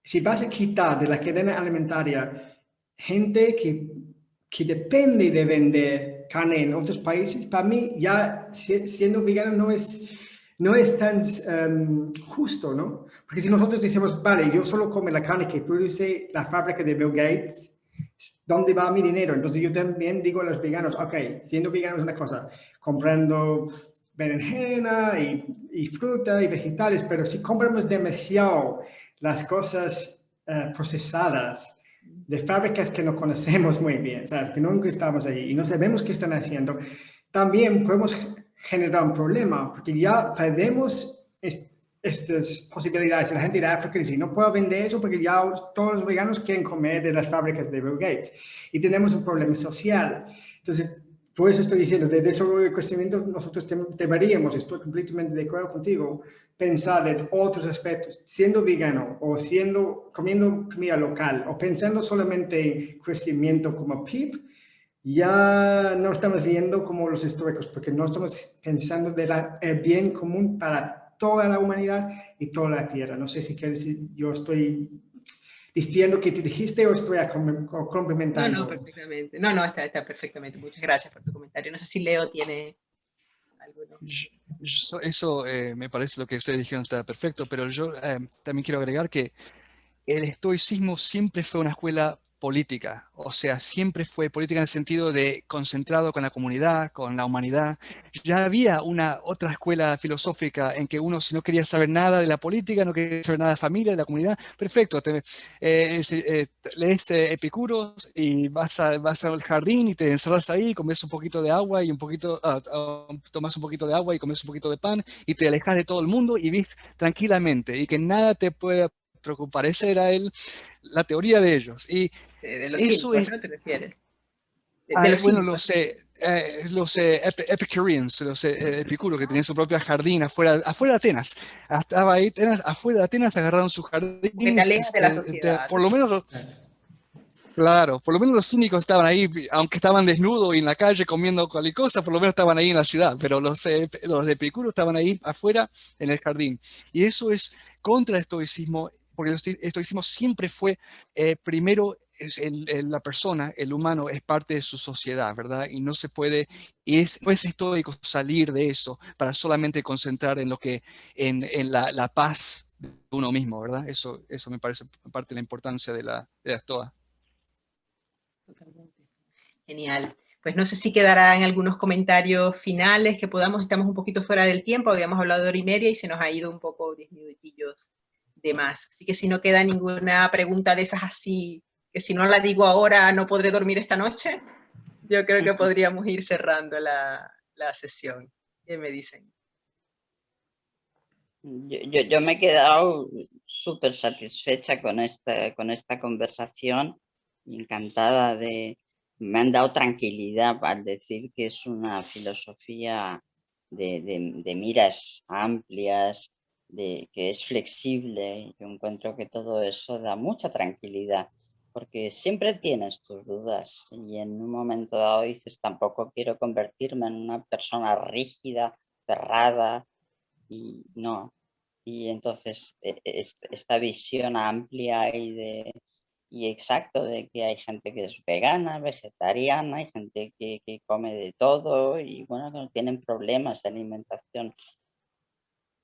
si vas a quitar de la cadena alimentaria gente que depende de vender carne en otros países, para mí ya siendo vegano no es tan justo, ¿no? Porque si nosotros decimos, vale, yo solo como la carne que produce la fábrica de Bill Gates, ¿dónde va mi dinero? Entonces yo también digo a los veganos, ok, siendo veganos es una cosa, comprando berenjena y fruta y vegetales, pero si compramos demasiado las cosas procesadas de fábricas que no conocemos muy bien, ¿sabes? Que nunca estamos ahí y no sabemos qué están haciendo, también podemos generar un problema, porque ya perdemos estas posibilidades. La gente de África dice, no puedo vender eso porque ya todos los veganos quieren comer de las fábricas de Bill Gates. Y tenemos un problema social. Entonces, por eso estoy diciendo, de desarrollo y crecimiento, nosotros deberíamos, estoy completamente de acuerdo contigo, pensar en otros aspectos, siendo vegano o comiendo comida local o pensando solamente en crecimiento como PIB, ya no estamos viendo como los históricos, porque no estamos pensando del bien común para toda la humanidad y toda la Tierra. No sé si quieres decir, yo estoy diciendo que te dijiste o estoy complementando. No, perfectamente. No, está perfectamente. Muchas gracias por tu comentario. No sé si Leo tiene algo. Eso me parece lo que ustedes dijeron está perfecto, pero yo también quiero agregar que el estoicismo siempre fue una escuela política, o sea, siempre fue política en el sentido de concentrado con la comunidad, con la humanidad. Ya había una otra escuela filosófica en que uno, si no quería saber nada de la política, no quería saber nada de la familia, de la comunidad, perfecto, lees Epicuros y vas al jardín y te encerras ahí, comes un poquito de agua y tomas un poquito de agua y comes un poquito de pan y te alejas de todo el mundo y vives tranquilamente y que nada te pueda preocupar. Esa era la teoría de ellos. Y de los eso cínicos, es, ¿no te refieres? bueno, los Epicureans, los epicuros que tenían su propio jardín afuera de Atenas. Estaba ahí, afuera de Atenas agarraron su jardín. Porque te alejas de la sociedad. Por lo menos, claro, por lo menos los cínicos estaban ahí, aunque estaban desnudos y en la calle comiendo cualquier cosa, por lo menos estaban ahí en la ciudad, pero los epicuros estaban ahí afuera en el jardín. Y eso es contra el estoicismo, porque el estoicismo siempre fue primero la persona, el humano, es parte de su sociedad, ¿verdad? Y no se puede, no es estoico salir de eso para solamente concentrar en la paz de uno mismo, ¿verdad? Eso me parece parte de la importancia de la Stoa. Totalmente. Genial. Pues no sé si quedarán algunos comentarios finales que podamos, estamos un poquito fuera del tiempo, habíamos hablado de 1 hora y media y se nos ha ido un poco 10 minutillos de más. Así que si no queda ninguna pregunta de esas así, que si no la digo ahora no podré dormir esta noche, yo creo que podríamos ir cerrando la sesión. ¿Qué me dicen? Yo me he quedado súper satisfecha con esta conversación y encantada me han dado tranquilidad al decir que es una filosofía de miras amplias, que es flexible. Yo encuentro que todo eso da mucha tranquilidad, porque siempre tienes tus dudas y en un momento dado dices, tampoco quiero convertirme en una persona rígida, cerrada, y no. Y entonces esta visión amplia y exacto de que hay gente que es vegana, vegetariana, hay gente que come de todo y bueno, que no tienen problemas de alimentación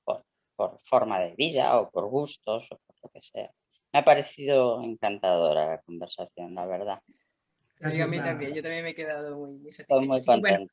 por forma de vida o por gustos o por lo que sea. Me ha parecido encantadora la conversación, la verdad. A mí también, yo también me he quedado muy Estoy satisfecha. muy contenta.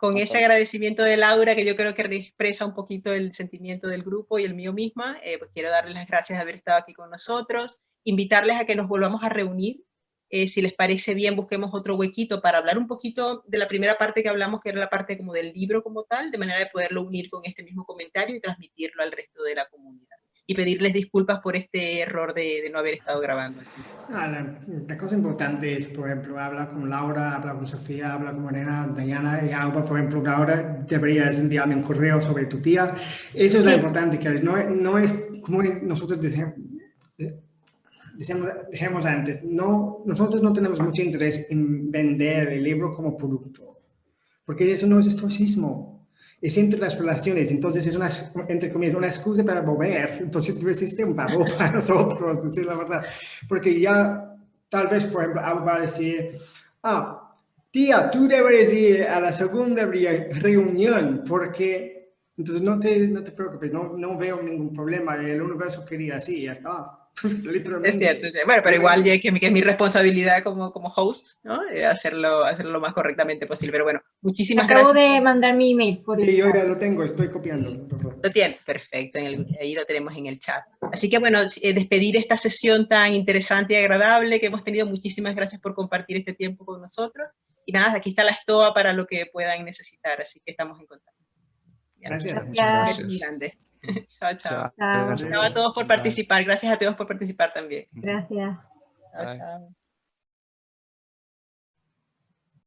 con ese agradecimiento de Laura, que yo creo que expresa un poquito el sentimiento del grupo y el mío misma, pues quiero darles las gracias de haber estado aquí con nosotros, invitarles a que nos volvamos a reunir. Si les parece bien, busquemos otro huequito para hablar un poquito de la primera parte que hablamos, que era la parte como del libro como tal, de manera de poderlo unir con este mismo comentario y transmitirlo al resto de la comunidad. Y pedirles disculpas por este error de no haber estado grabando. La cosa importante es, por ejemplo, habla con Laura, habla con Sofía, habla con Mariana, Diana y Alba, por ejemplo, que ahora deberías enviarme un correo sobre tu tía. Eso es lo importante, que no es como nosotros dijimos antes, nosotros no tenemos mucho interés en vender el libro como producto, porque eso no es estoicismo. Es entre las relaciones, entonces es entre comillas, una excusa para volver. Entonces tú hiciste un favor para nosotros, decir la verdad. Porque ya, tal vez, por ejemplo, algo va a decir, tía, tú deberías ir a la segunda reunión, porque, entonces no te preocupes, no veo ningún problema, el universo quería así, ya está. Pues, literalmente. Es cierto. Bueno, pero igual ya que es mi responsabilidad como host, ¿no? Hacerlo lo más correctamente posible. Pero bueno, muchísimas gracias. Acabo de mandar mi email por Sí, yo ya lo tengo, estoy copiando. Lo tiene, perfecto, ahí lo tenemos en el chat. Así que bueno, despedir esta sesión tan interesante y agradable que hemos tenido. Muchísimas gracias por compartir este tiempo con nosotros. Y nada, aquí está la estoa para lo que puedan necesitar, así que estamos en contacto. Gracias. Gracias. Grande. Chao, chao. Chao. Chao a todos por participar. Gracias a todos por participar también. Gracias. Chao, chao.